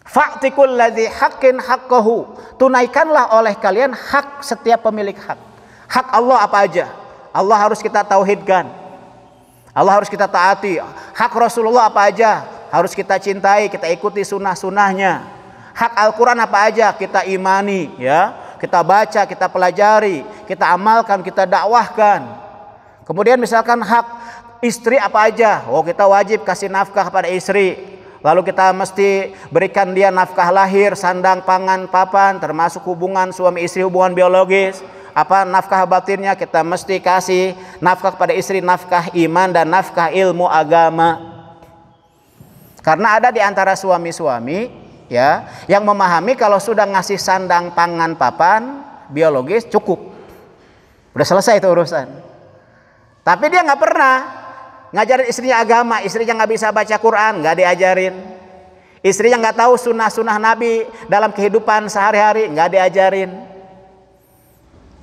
Fa'tikul ladzi haqqin haqqahu. Tunaikanlah oleh kalian hak setiap pemilik hak. Hak Allah apa aja? Allah harus kita tauhidkan. Allah harus kita taati. Hak Rasulullah apa aja? Harus kita cintai, kita ikuti sunnah-sunnahnya. Hak Al-Quran apa aja? Kita imani, ya. Kita baca, kita pelajari, kita amalkan, kita dakwahkan. Kemudian misalkan hak istri apa aja? Oh, kita wajib kasih nafkah pada istri. Lalu kita mesti berikan dia nafkah lahir, sandang, pangan, papan, termasuk hubungan suami istri, hubungan biologis. Apa nafkah batinnya kita mesti kasih nafkah pada istri, nafkah iman dan nafkah ilmu agama. Karena ada di antara suami-suami ya yang memahami kalau sudah ngasih sandang, pangan, papan biologis cukup, udah selesai itu urusan. Tapi dia nggak pernah ngajarin istrinya agama, istrinya nggak bisa baca Quran, nggak diajarin. Istrinya nggak tahu sunnah-sunnah Nabi dalam kehidupan sehari-hari, nggak diajarin.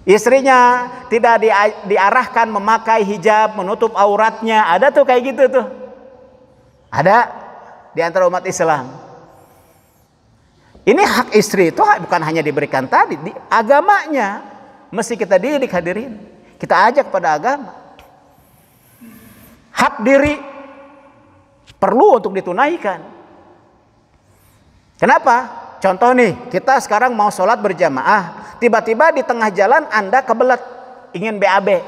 Istrinya tidak diarahkan memakai hijab, menutup auratnya. Ada tuh kayak gitu tuh. Ada di antara umat Islam. Ini hak istri itu bukan hanya diberikan tadi, di agamanya mesti kita didik hadirin. Kita ajak pada agama. Hak diri perlu untuk ditunaikan. Kenapa? Contoh nih, kita sekarang mau sholat berjamaah. Tiba-tiba di tengah jalan Anda kebelet ingin BAB.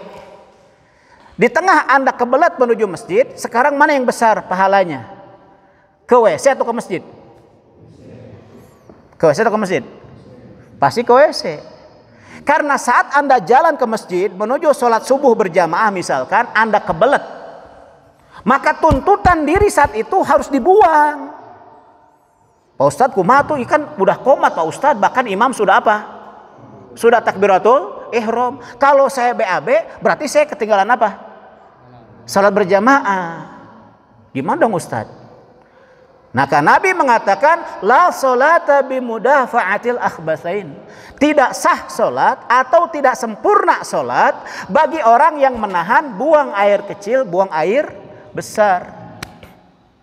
Di tengah Anda kebelet menuju masjid, sekarang mana yang besar pahalanya? Ke WC atau ke masjid? Ke WC atau ke masjid? Pasti ke WC. Karena saat Anda jalan ke masjid menuju sholat subuh berjamaah misalkan, Anda kebelet, maka tuntutan diri saat itu harus dibuang. Pak Ustadz kumaha tuh, ikan udah komat Pak Ustadz, bahkan imam sudah apa? Sudah takbiratul ihram. Kalau saya BAB berarti saya ketinggalan apa? Salat berjamaah. Gimana dong Ustadz? Maka Nabi mengatakan la salata bimudafa'atil akhbatsain. Tidak sah salat atau tidak sempurna salat bagi orang yang menahan buang air kecil, buang air besar.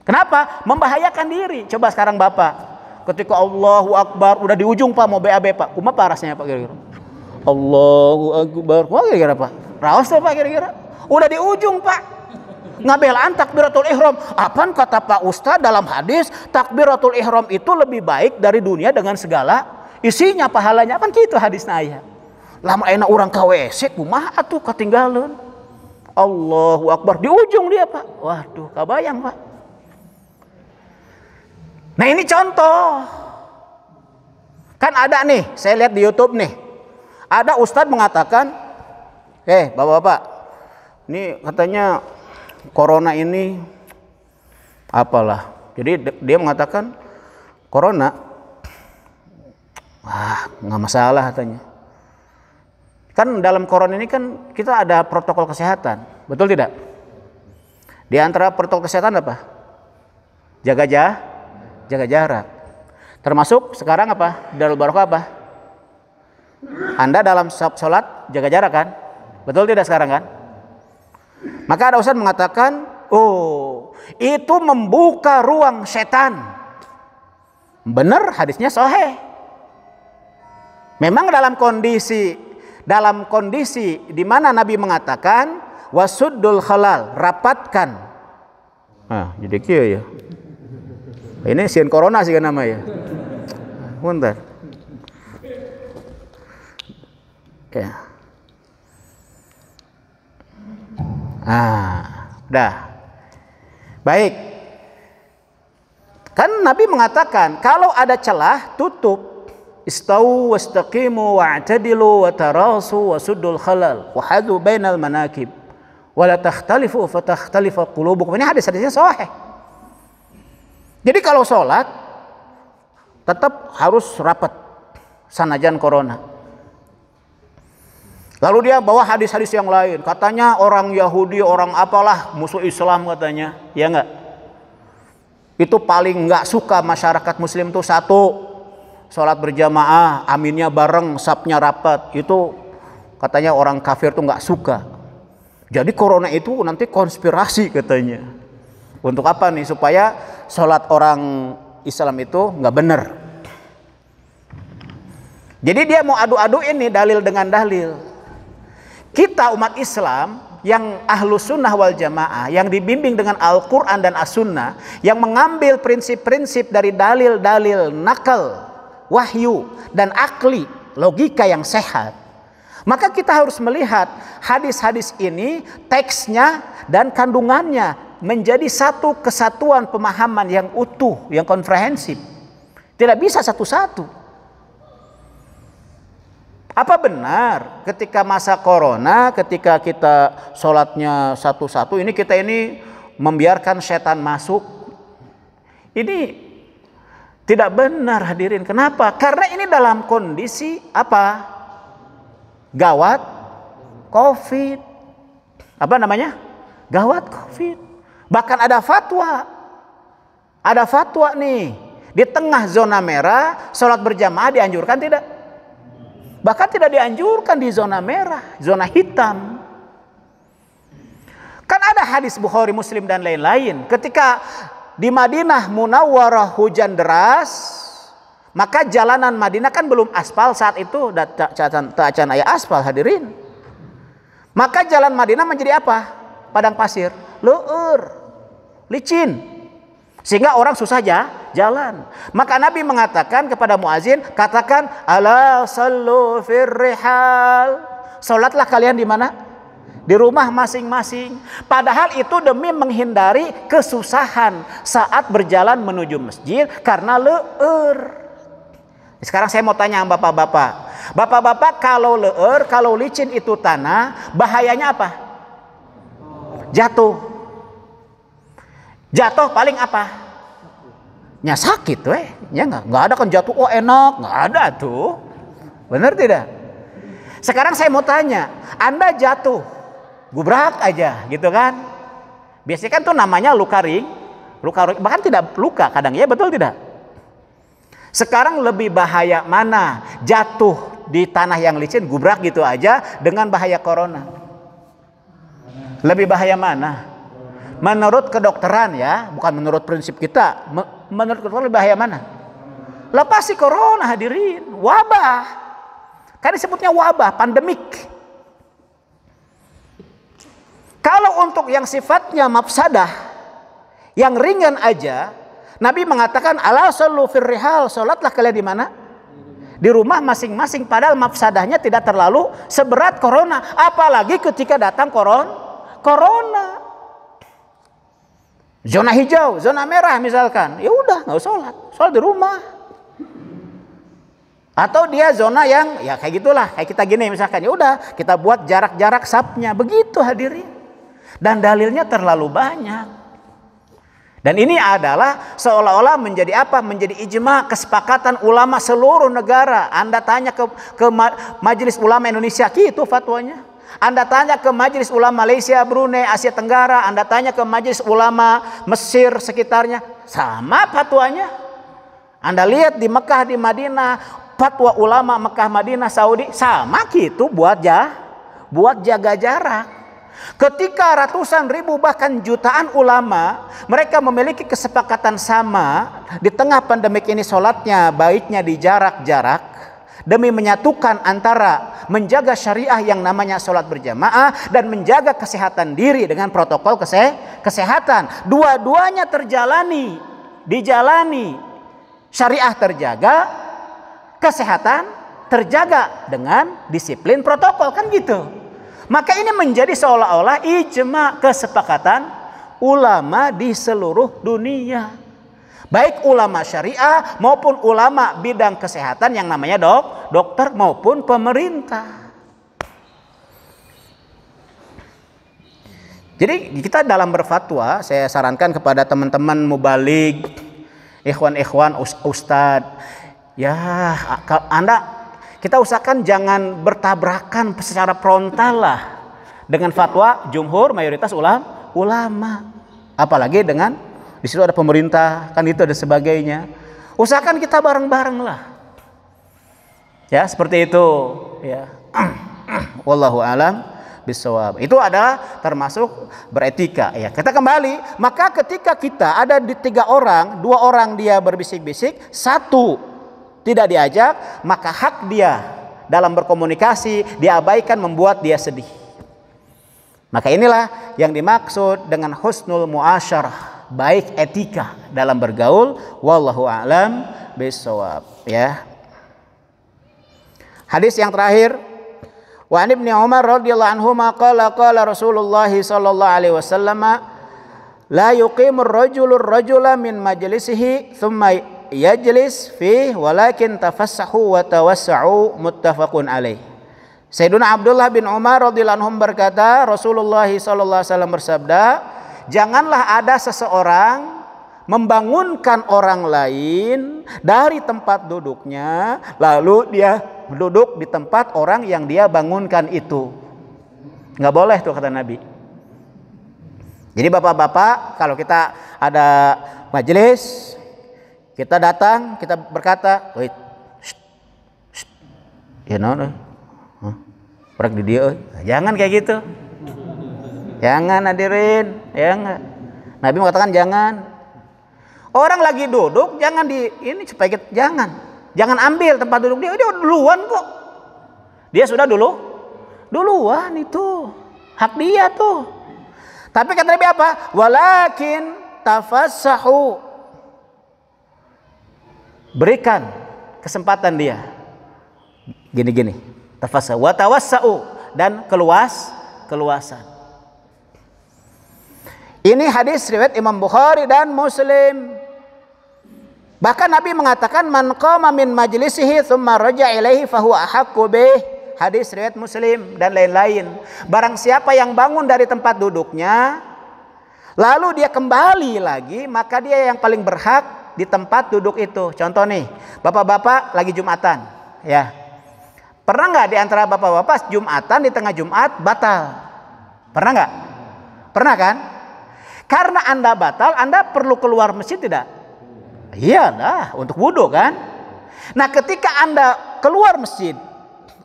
Kenapa? Membahayakan diri. Coba sekarang Bapak ketika Allahu Akbar udah di ujung Pak mau BAB Pak, kumaha rasanya Pak kira-kira? Allahu Akbar, kumaha kira-kira Pak? Raos tuh Pak kira-kira? Udah di ujung Pak, ngabelaan takbiratul ihram. Apaan kata Pak Ustadz dalam hadis takbiratul ihram itu lebih baik dari dunia dengan segala isinya, pahalanya. Apaan gitu hadisnya aya? Lama enak orang ka WC kumaha atuh ketinggalan. Allahu Akbar di ujung dia Pak. Waduh, kabayang Pak. Nah ini contoh. Kan ada nih, saya lihat di YouTube nih. Ada ustadz mengatakan, bapak-bapak, ini katanya corona ini apalah. Jadi dia mengatakan corona, nggak masalah katanya. Kan dalam corona ini kan kita ada protokol kesehatan, betul tidak? Di antara protokol kesehatan apa? Jaga jarak. Termasuk sekarang apa? Darul Barokah apa? Anda dalam sholat jaga jarak kan? Betul tidak sekarang kan? Maka ada ustaz mengatakan Oh, itu membuka ruang setan. Benar, hadisnya sahih. Memang dalam kondisi di mana Nabi mengatakan wasuddul khalal, rapatkan. Jadi kieu ya. Ini sieun corona sih nama ya. Punten. Ya. Dah. Baik. Kan Nabi mengatakan kalau ada celah tutup. Istau wastaqimu wa'tadilu wa tarasu wasuddul khalal wa hadu bainal manakib wa la takhtalifu fatakhtalifa qulubukum. Ini hadis-hadisnya sahih. Jadi kalau sholat tetap harus rapat sanajan corona. Lalu dia bawa hadis-hadis yang lain. Katanya orang Yahudi, orang apalah musuh Islam katanya. Ya enggak? Itu paling enggak suka masyarakat muslim itu satu, sholat berjamaah, aminnya bareng, sapnya rapat. Itu katanya orang kafir tuh enggak suka. Jadi corona itu nanti konspirasi katanya. Untuk apa nih? Supaya sholat orang Islam itu nggak benar. Jadi dia mau adu-adu ini dalil dengan dalil. Kita umat Islam yang ahlu sunnah wal jamaah, yang dibimbing dengan Al-Quran dan As-Sunnah, yang mengambil prinsip-prinsip dari dalil-dalil nakal, wahyu, dan akli, logika yang sehat. Maka kita harus melihat hadis-hadis ini, teksnya dan kandungannya menjadi satu kesatuan pemahaman yang utuh, yang komprehensif. Tidak bisa satu-satu. Apa benar ketika masa corona, ketika kita sholatnya satu-satu, ini kita ini membiarkan setan masuk? Ini tidak benar hadirin. Kenapa? Karena ini dalam kondisi apa? Gawat COVID. Apa namanya? Gawat COVID. Bahkan ada fatwa. Ada fatwa nih. Di tengah zona merah, sholat berjamaah dianjurkan tidak? Bahkan tidak dianjurkan di zona merah, zona hitam. Kan ada hadis Bukhari, Muslim dan lain-lain. Ketika di Madinah Munawwarah hujan deras, maka jalanan Madinah kan belum aspal saat itu, tak aya aspal hadirin. Maka jalan Madinah menjadi apa? Padang pasir, leur, licin. Sehingga orang susah jalan. Maka Nabi mengatakan kepada muazin, katakan ala sallu fir rihal. Salatlah kalian di mana? Di rumah masing-masing. Padahal itu demi menghindari kesusahan saat berjalan menuju masjid karena leur. Sekarang saya mau tanya bapak-bapak. Bapak-bapak, kalau leur, kalau licin itu tanah, bahayanya apa? Jatuh. Jatuh paling apa? Ya sakit weh. Ya enggak ada kan jatuh oh enak, enggak ada tuh. Benar tidak? Sekarang saya mau tanya, Anda jatuh gubrak aja gitu kan? Biasanya kan tuh namanya luka ring, bahkan tidak luka kadang, ya betul tidak? Sekarang lebih bahaya mana? Jatuh di tanah yang licin gubrak gitu aja dengan bahaya corona. Lebih bahaya mana? Menurut kedokteran ya, bukan menurut prinsip kita. Menurut kedokteran lebih bahaya mana? Lepas si corona hadirin, wabah. Kan disebutnya wabah, pandemik. Kalau untuk yang sifatnya mafsadah, yang ringan aja, Nabi mengatakan ala sallu fir rihal, salatlah kalian di mana? Di rumah masing-masing, padahal mafsadahnya tidak terlalu seberat corona, apalagi ketika datang corona. Zona hijau, zona merah misalkan, ya udah nggak usah sholat di rumah. Atau dia zona yang ya kayak gitulah, kayak kita gini misalkan, ya udah kita buat jarak-jarak sapnya, begitu hadirin. Dan dalilnya terlalu banyak. Dan ini adalah seolah-olah menjadi apa? Menjadi ijma, kesepakatan ulama seluruh negara. Anda tanya ke Majelis Ulama Indonesia, gitu fatwanya. Anda tanya ke Majelis Ulama Malaysia, Brunei, Asia Tenggara, Anda tanya ke Majelis Ulama Mesir sekitarnya, sama fatwanya. Anda lihat di Mekah, di Madinah, fatwa ulama Mekah, Madinah, Saudi, sama gitu buat jaga jarak. Ketika ratusan ribu bahkan jutaan ulama mereka memiliki kesepakatan sama di tengah pandemik ini, sholatnya baiknya di jarak-jarak demi menyatukan antara menjaga syariah yang namanya sholat berjamaah dan menjaga kesehatan diri dengan protokol kesehatan. Dua-duanya dijalani. Syariah terjaga, kesehatan terjaga dengan disiplin protokol, kan gitu. Maka ini menjadi seolah-olah ijma, kesepakatan ulama di seluruh dunia. Baik ulama syariah maupun ulama bidang kesehatan yang namanya dokter maupun pemerintah. Jadi kita dalam berfatwa, saya sarankan kepada teman-teman mubaligh, ikhwan-ikhwan, ustadz, ya kita usahakan jangan bertabrakan secara frontal lah dengan fatwa jumhur mayoritas ulama. Apalagi dengan di situ ada pemerintah, kan itu ada sebagainya. Usahakan kita bareng-bareng lah. Ya, seperti itu, ya. Wallahu alam bisawab. Itu adalah termasuk beretika, ya. Kita kembali, maka ketika kita ada di 3 orang, 2 orang dia berbisik-bisik, 1 tidak diajak, maka hak dia dalam berkomunikasi diabaikan, membuat dia sedih. Maka inilah yang dimaksud dengan husnul muasyarah, baik etika dalam bergaul. Wallahu a'lam bishawab, ya. Hadis yang terakhir, wa an Ibnu Umar radhiyallahu anhuma qala Rasulullah sallallahu alaihi wasallam la yuqimur rajula min majlisihi thumma yajlis fi walakin tafassahu wa tawassa'u, muttafaqun alaih. Sayyiduna Abdullah bin Umar radhiyallahu anhum berkata, Rasulullah sallallahu alaihi wasallam bersabda, janganlah ada seseorang membangunkan orang lain dari tempat duduknya lalu dia duduk di tempat orang yang dia bangunkan itu. Nggak boleh tuh, kata Nabi. Jadi bapak-bapak, kalau kita ada majelis, kita datang, kita berkata, wait, ya no, berak di dia, jangan kayak gitu. Jangan hadirin, ya enggak. Nabi mengatakan jangan. Orang lagi duduk, jangan ini supaya kita, jangan ambil tempat duduk dia duluan kok. Dia sudah duluan, itu hak dia tuh. Tapi kata Nabi apa? Walakin tafassahu, berikan kesempatan dia. Gini, tafassahu wa tawassau, dan keluasan. Ini hadis riwayat Imam Bukhari dan Muslim. Bahkan Nabi mengatakan man qama min majlisihi thumma raja'a ilaihi fahuwa ahaqqu bih. Hadis riwayat Muslim dan lain-lain. Barang siapa yang bangun dari tempat duduknya lalu dia kembali lagi, maka dia yang paling berhak di tempat duduk itu. Contoh nih, bapak-bapak lagi Jumatan, ya. Pernah nggak di antara bapak-bapak Jumatan di tengah Jumat batal? Pernah nggak? Pernah kan? Karena Anda batal, Anda perlu keluar masjid tidak? Iyalah, untuk wudhu kan? Nah, ketika Anda keluar masjid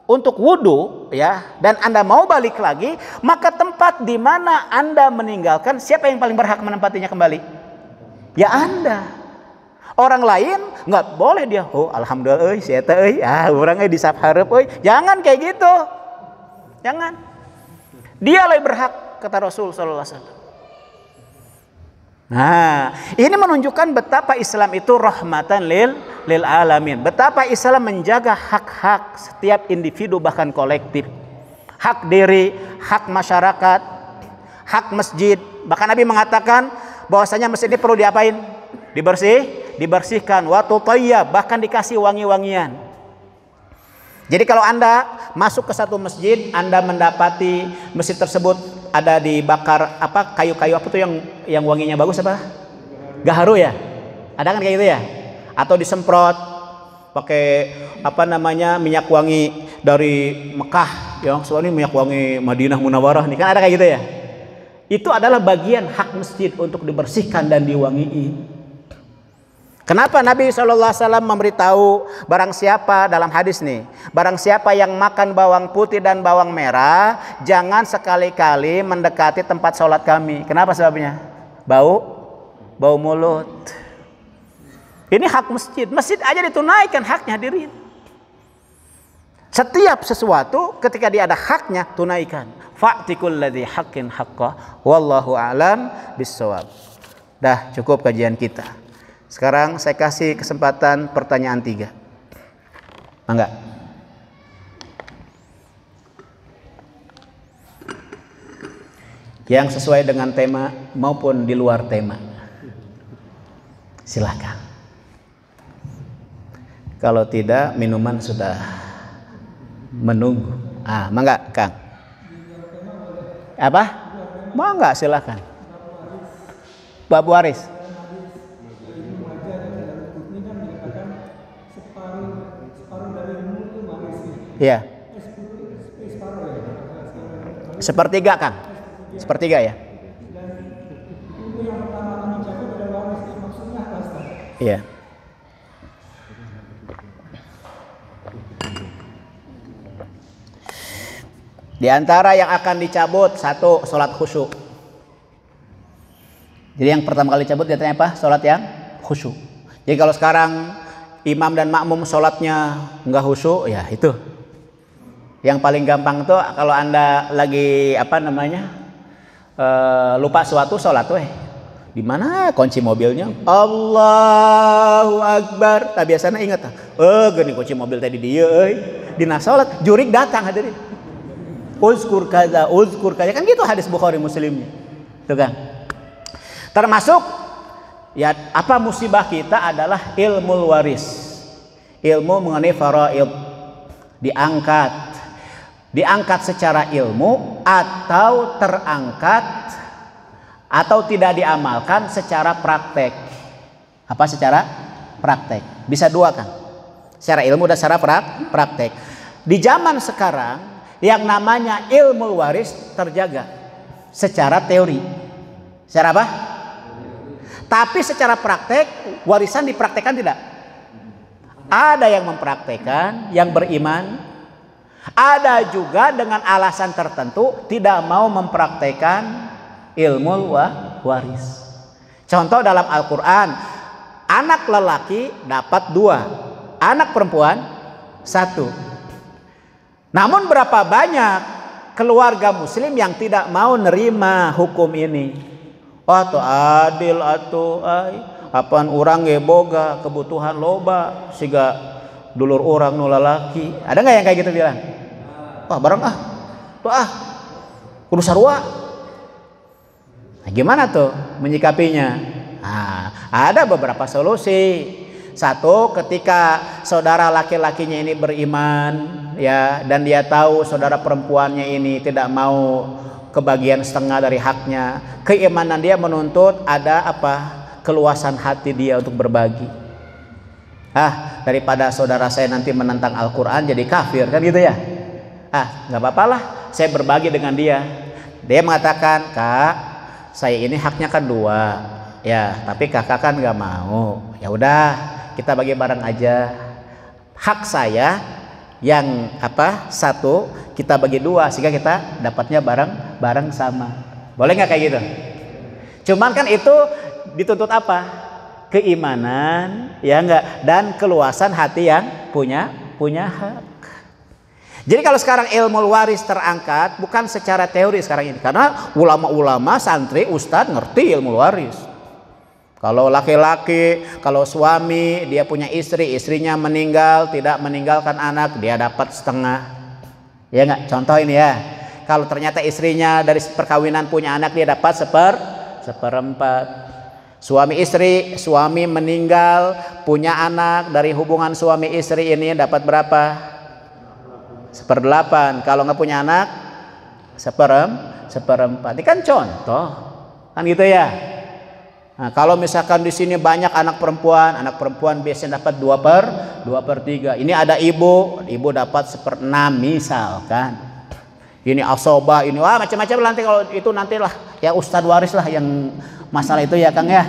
untuk wudhu, ya, dan Anda mau balik lagi, maka tempat di mana Anda meninggalkan, siapa yang paling berhak menempatinya kembali? Ya Anda. Orang lain nggak boleh dia, oh alhamdulillah, saya tahu, orangnya disap harap, jangan kayak gitu, jangan. Dia lebih berhak, kata Rasul Sallallahu Alaihi Wasallam. Nah, ini menunjukkan betapa Islam itu rahmatan lil alamin. Betapa Islam menjaga hak-hak setiap individu bahkan kolektif. Hak diri, hak masyarakat, hak masjid. Bahkan Nabi mengatakan bahwasanya masjid ini perlu diapain? Dibersihkan, wa tutayyab, bahkan dikasih wangi-wangian. Jadi kalau Anda masuk ke satu masjid, Anda mendapati masjid tersebut ada dibakar kayu-kayu apa tuh yang wanginya bagus apa? Gaharu ya? Ada kan kayak gitu ya? Atau disemprot pakai minyak wangi dari Mekah, yang soalnya minyak wangi Madinah Munawwarah nih, kan ada kayak gitu ya? Itu adalah bagian hak masjid untuk dibersihkan dan diwangiin. Kenapa Nabi SAW memberitahu barang siapa dalam hadis nih, barang siapa yang makan bawang putih dan bawang merah, jangan sekali-kali mendekati tempat sholat kami. Kenapa sebabnya? Bau mulut. Ini hak masjid. Masjid aja ditunaikan haknya, hadirin. Setiap sesuatu ketika dia ada haknya, tunaikan. Fa'tikul ladzi haqqin haqqah. Wallahu a'lam bissawab. Dah cukup kajian kita. Sekarang saya kasih kesempatan pertanyaan 3. Mangga. Yang sesuai dengan tema maupun di luar tema. Silakan. Kalau tidak, minuman sudah menunggu. Mangga, Kang. Apa? Mangga, silakan. Bab waris. Iya. Sepertiga, Kang. Sepertiga ya. Iya. Di antara yang akan dicabut, 1, sholat khusyuk. Jadi yang pertama kali dicabut katanya apa? Sholat yang khusyuk. Jadi kalau sekarang imam dan makmum sholatnya enggak khusyuk, ya itu. Yang paling gampang tuh kalau Anda lagi lupa suatu sholat di mana kunci mobilnya? Allahu Akbar. Tak biasanya ingat gini kunci mobil tadi dia dina sholat, jurik datang hadirin. Uzkur kaza kan gitu hadis Bukhari Muslimnya. Tuh kan. Termasuk ya apa musibah kita adalah ilmu waris. Ilmu mengenai faraid diangkat secara ilmu atau terangkat atau tidak diamalkan secara praktek. Apa secara praktek? Bisa dua kan? Secara ilmu dan secara praktek. Di zaman sekarang yang namanya ilmu waris terjaga secara teori. Secara apa? Tapi secara praktek warisan dipraktekkan tidak? Ada yang mempraktekkan, yang beriman. Ada juga dengan alasan tertentu tidak mau mempraktekkan ilmu waris. Contoh dalam Al-Quran, anak lelaki dapat 2, anak perempuan 1. Namun berapa banyak keluarga muslim yang tidak mau nerima hukum ini? Tuh adil apaan orang ge boga kebutuhan loba siga dulur orang nu lalaki. Ada nggak yang kayak gitu bilang? Barang kudu sarua. Nah, gimana tuh menyikapinya? Ada beberapa solusi. 1, ketika saudara laki-lakinya ini beriman ya dan dia tahu saudara perempuannya ini tidak mau kebagian setengah dari haknya, keimanan dia menuntut ada keluasan hati dia untuk berbagi. Daripada saudara saya nanti menentang Al-Quran jadi kafir kan gitu ya. Nggak apa-apalah saya berbagi dengan dia. Dia mengatakan, Kak, saya ini haknya kan 2 ya, tapi kakak kan nggak mau. Ya udah, kita bagi bareng aja. Hak saya yang 1 kita bagi 2 sehingga kita dapatnya bareng sama. Boleh nggak kayak gitu? Cuman kan itu dituntut apa? Keimanan ya enggak, dan keluasan hati yang punya hak. Jadi kalau sekarang ilmu waris terangkat bukan secara teori sekarang ini, karena ulama-ulama, santri, ustadz ngerti ilmu waris. Kalau laki-laki, kalau suami dia punya istri, istrinya meninggal, tidak meninggalkan anak, dia dapat setengah. Ya enggak? Contoh ini ya. Kalau ternyata istrinya dari perkawinan punya anak, dia dapat seperempat. Suami istri, suami meninggal, punya anak, dari hubungan suami istri ini dapat berapa? 1/8. Kalau nggak punya anak, seperempat. Ini kan contoh, kan gitu ya. Nah, kalau misalkan di sini banyak anak perempuan biasanya dapat 2/3. Ini ada ibu dapat 1/6 misalkan. Ini asobah, ini macam-macam nanti kalau itu nantilah ya ustadz waris lah yang masalah itu ya Kang ya.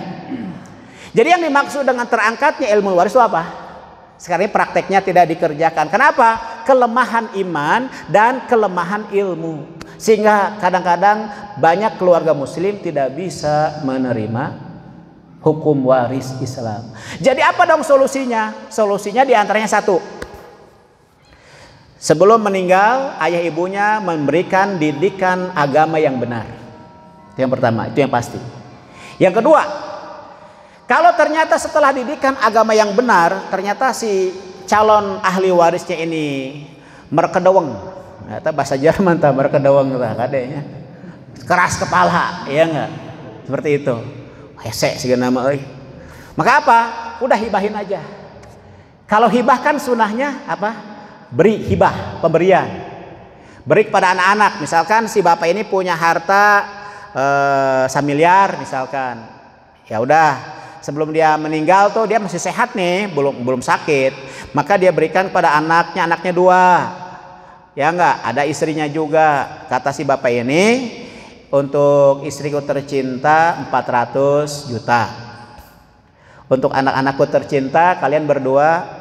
Jadi yang dimaksud dengan terangkatnya ilmu waris itu apa? Sekarang ini prakteknya tidak dikerjakan. Kenapa? Kelemahan iman dan kelemahan ilmu. Sehingga kadang-kadang banyak keluarga muslim tidak bisa menerima hukum waris Islam. Jadi apa dong solusinya? Solusinya diantaranya satu. Sebelum meninggal, ayah ibunya memberikan didikan agama yang benar. Itu yang pertama, itu yang pasti. Yang kedua, kalau ternyata setelah didikan agama yang benar, ternyata si calon ahli warisnya ini merkedeweng, ternyata bahasa Jerman tak merkedeweng lah kadenya, keras kepala, ya enggak, seperti itu, hesek segala nama, maka apa? Udah hibahin aja. Kalau hibah kan sunahnya apa? Beri hibah, pemberian, beri kepada anak-anak. Misalkan si bapak ini punya harta 1 miliar misalkan, ya udah. Sebelum dia meninggal tuh dia masih sehat nih, belum sakit, maka dia berikan pada anaknya 2, ya enggak, ada istrinya juga. Kata si bapak ini, untuk istriku tercinta 400 juta, untuk anak-anakku tercinta kalian berdua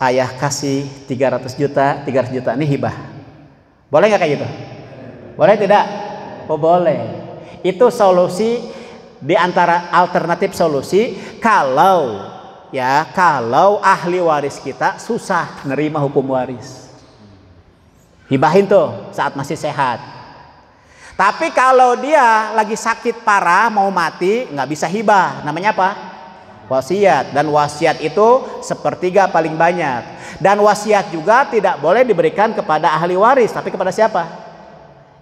ayah kasih 300 juta, 300 juta ini hibah. Boleh nggak kayak gitu? Boleh tidak? Oh boleh. Itu solusi. Di antara alternatif solusi kalau ahli waris kita susah nerima hukum waris, hibahin tuh saat masih sehat. Tapi kalau dia lagi sakit parah mau mati nggak bisa hibah, namanya apa? Wasiat. Dan wasiat itu 1/3 paling banyak. Dan wasiat juga tidak boleh diberikan kepada ahli waris, tapi kepada siapa?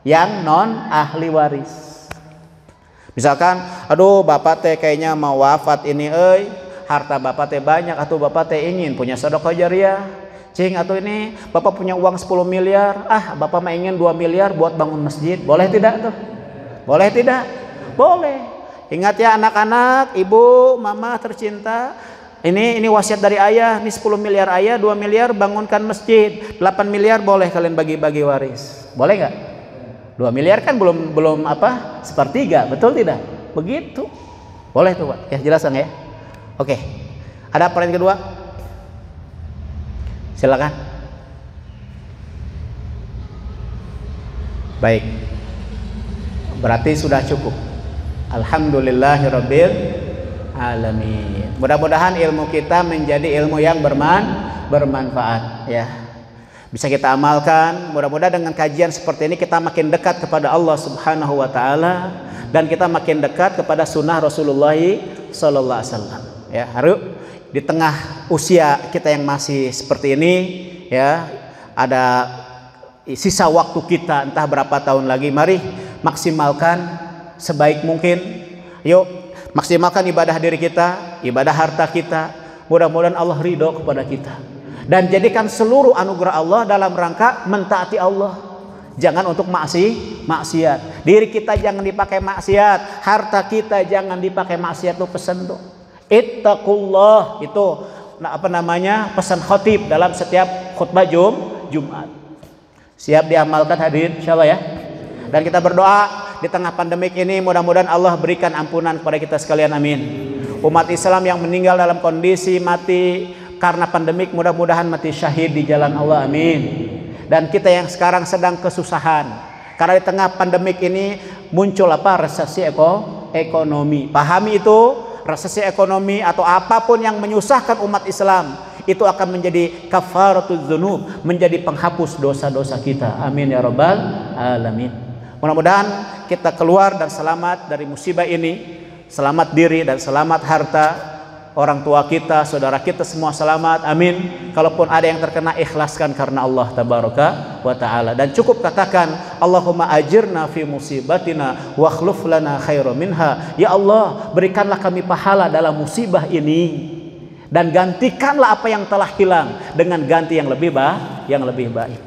Yang non ahli waris. Misalkan, aduh bapak teh kayaknya mau wafat ini, harta bapak teh banyak, atau bapak teh ingin punya sedekah jariah, cing, atau ini bapak punya uang 10 miliar, bapak mah ingin 2 miliar buat bangun masjid, boleh tidak tuh? Boleh tidak? Boleh. Ingat ya anak-anak, ibu, mama tercinta, ini wasiat dari ayah, ini 10 miliar ayah, 2 miliar bangunkan masjid, 8 miliar boleh kalian bagi-bagi waris, boleh nggak? 2 miliar kan belum apa 1/3, betul tidak? Begitu. Boleh tuh Pak. Ya jelaskan ya. Oke. Ada poin kedua? Silakan. Baik. Berarti sudah cukup. Alhamdulillahirabbil alamin. Mudah-mudahan ilmu kita menjadi ilmu yang bermanfaat ya. Bisa kita amalkan. Mudah-mudahan dengan kajian seperti ini kita makin dekat kepada Allah Subhanahu wa taala dan kita makin dekat kepada sunnah Rasulullah sallallahu alaihi wasallam. Ya, di tengah usia kita yang masih seperti ini ya, ada sisa waktu kita entah berapa tahun lagi, mari maksimalkan sebaik mungkin. Yuk, maksimalkan ibadah diri kita, ibadah harta kita. Mudah-mudahan Allah ridho kepada kita. Dan jadikan seluruh anugerah Allah dalam rangka mentaati Allah. Jangan untuk maksiat. Diri kita jangan dipakai maksiat. Harta kita jangan dipakai maksiat. Itu pesan tuh. Ittaqullah. Itu pesan khatib dalam setiap khutbah Jumat. Siap diamalkan hadirin insyaallah ya. Dan kita berdoa di tengah pandemik ini mudah-mudahan Allah berikan ampunan kepada kita sekalian, amin. Umat Islam yang meninggal dalam kondisi mati karena pandemik mudah-mudahan mati syahid di jalan Allah, amin. Dan kita yang sekarang sedang kesusahan karena di tengah pandemik ini muncul resesi ekonomi. Pahami itu, resesi ekonomi atau apapun yang menyusahkan umat Islam itu akan menjadi kafaratuz dzunub, menjadi penghapus dosa-dosa kita, amin ya rabbal alamin. Mudah-mudahan kita keluar dan selamat dari musibah ini, selamat diri dan selamat harta. Orang tua kita, saudara kita semua selamat, amin. Kalaupun ada yang terkena, ikhlaskan karena Allah tabaraka wa ta'ala. Dan cukup katakan, Allahumma ajirna fi musibatina wa akhluf lana khairan minha. Ya Allah, berikanlah kami pahala dalam musibah ini dan gantikanlah apa yang telah hilang dengan ganti yang lebih baik.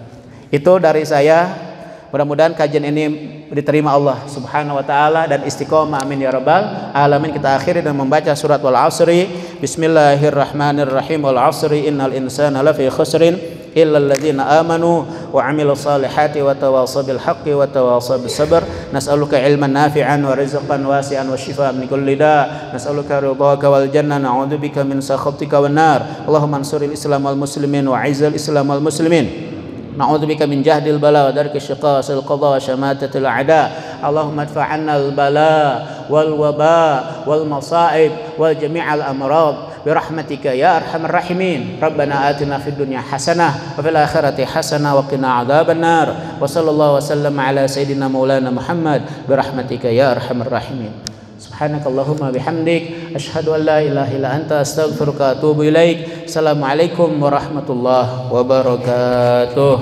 Itu dari saya. Mudah-mudahan kajian ini diterima Allah Subhanahu wa taala dan istiqomah, amin ya rabbal alamin. Kita akhiri dengan membaca surat Wal 'Asri. Bismillahirrahmanirrahim. Wal 'asri innal insana lafi khusrin illa alladziina amanu وعملوا الصالحات وتواصوا بالحق وتواصوا بالصبر نسألك علما نافعا ورزقا واسعا والشفاء من كل داء نسألك رضاك والجنة نعوذ بك من سخطك والنار اللهم انصر الإسلام والمسلمين وعز الإسلام والمسلمين نعوذ بك من جهد البلاء ودرك الشقاء القضاء وشماتة الأعداء اللهم ادفع عنا البلاء والوباء والمصائب وجميع الأمراض برحمتك يا أرحم الراحمين ربنا آتنا في الدنيا حسنة وفي الآخرة حسنة وقنا عذاب النار وصلى الله وسلم على سيدنا مولانا محمد برحمتك يا أرحم الراحمين سبحانك اللهم بحمدك أشهد أن لا إله إلا أنت أستغفرك وأتوب إليك السلام عليكم ورحمة الله وبركاته.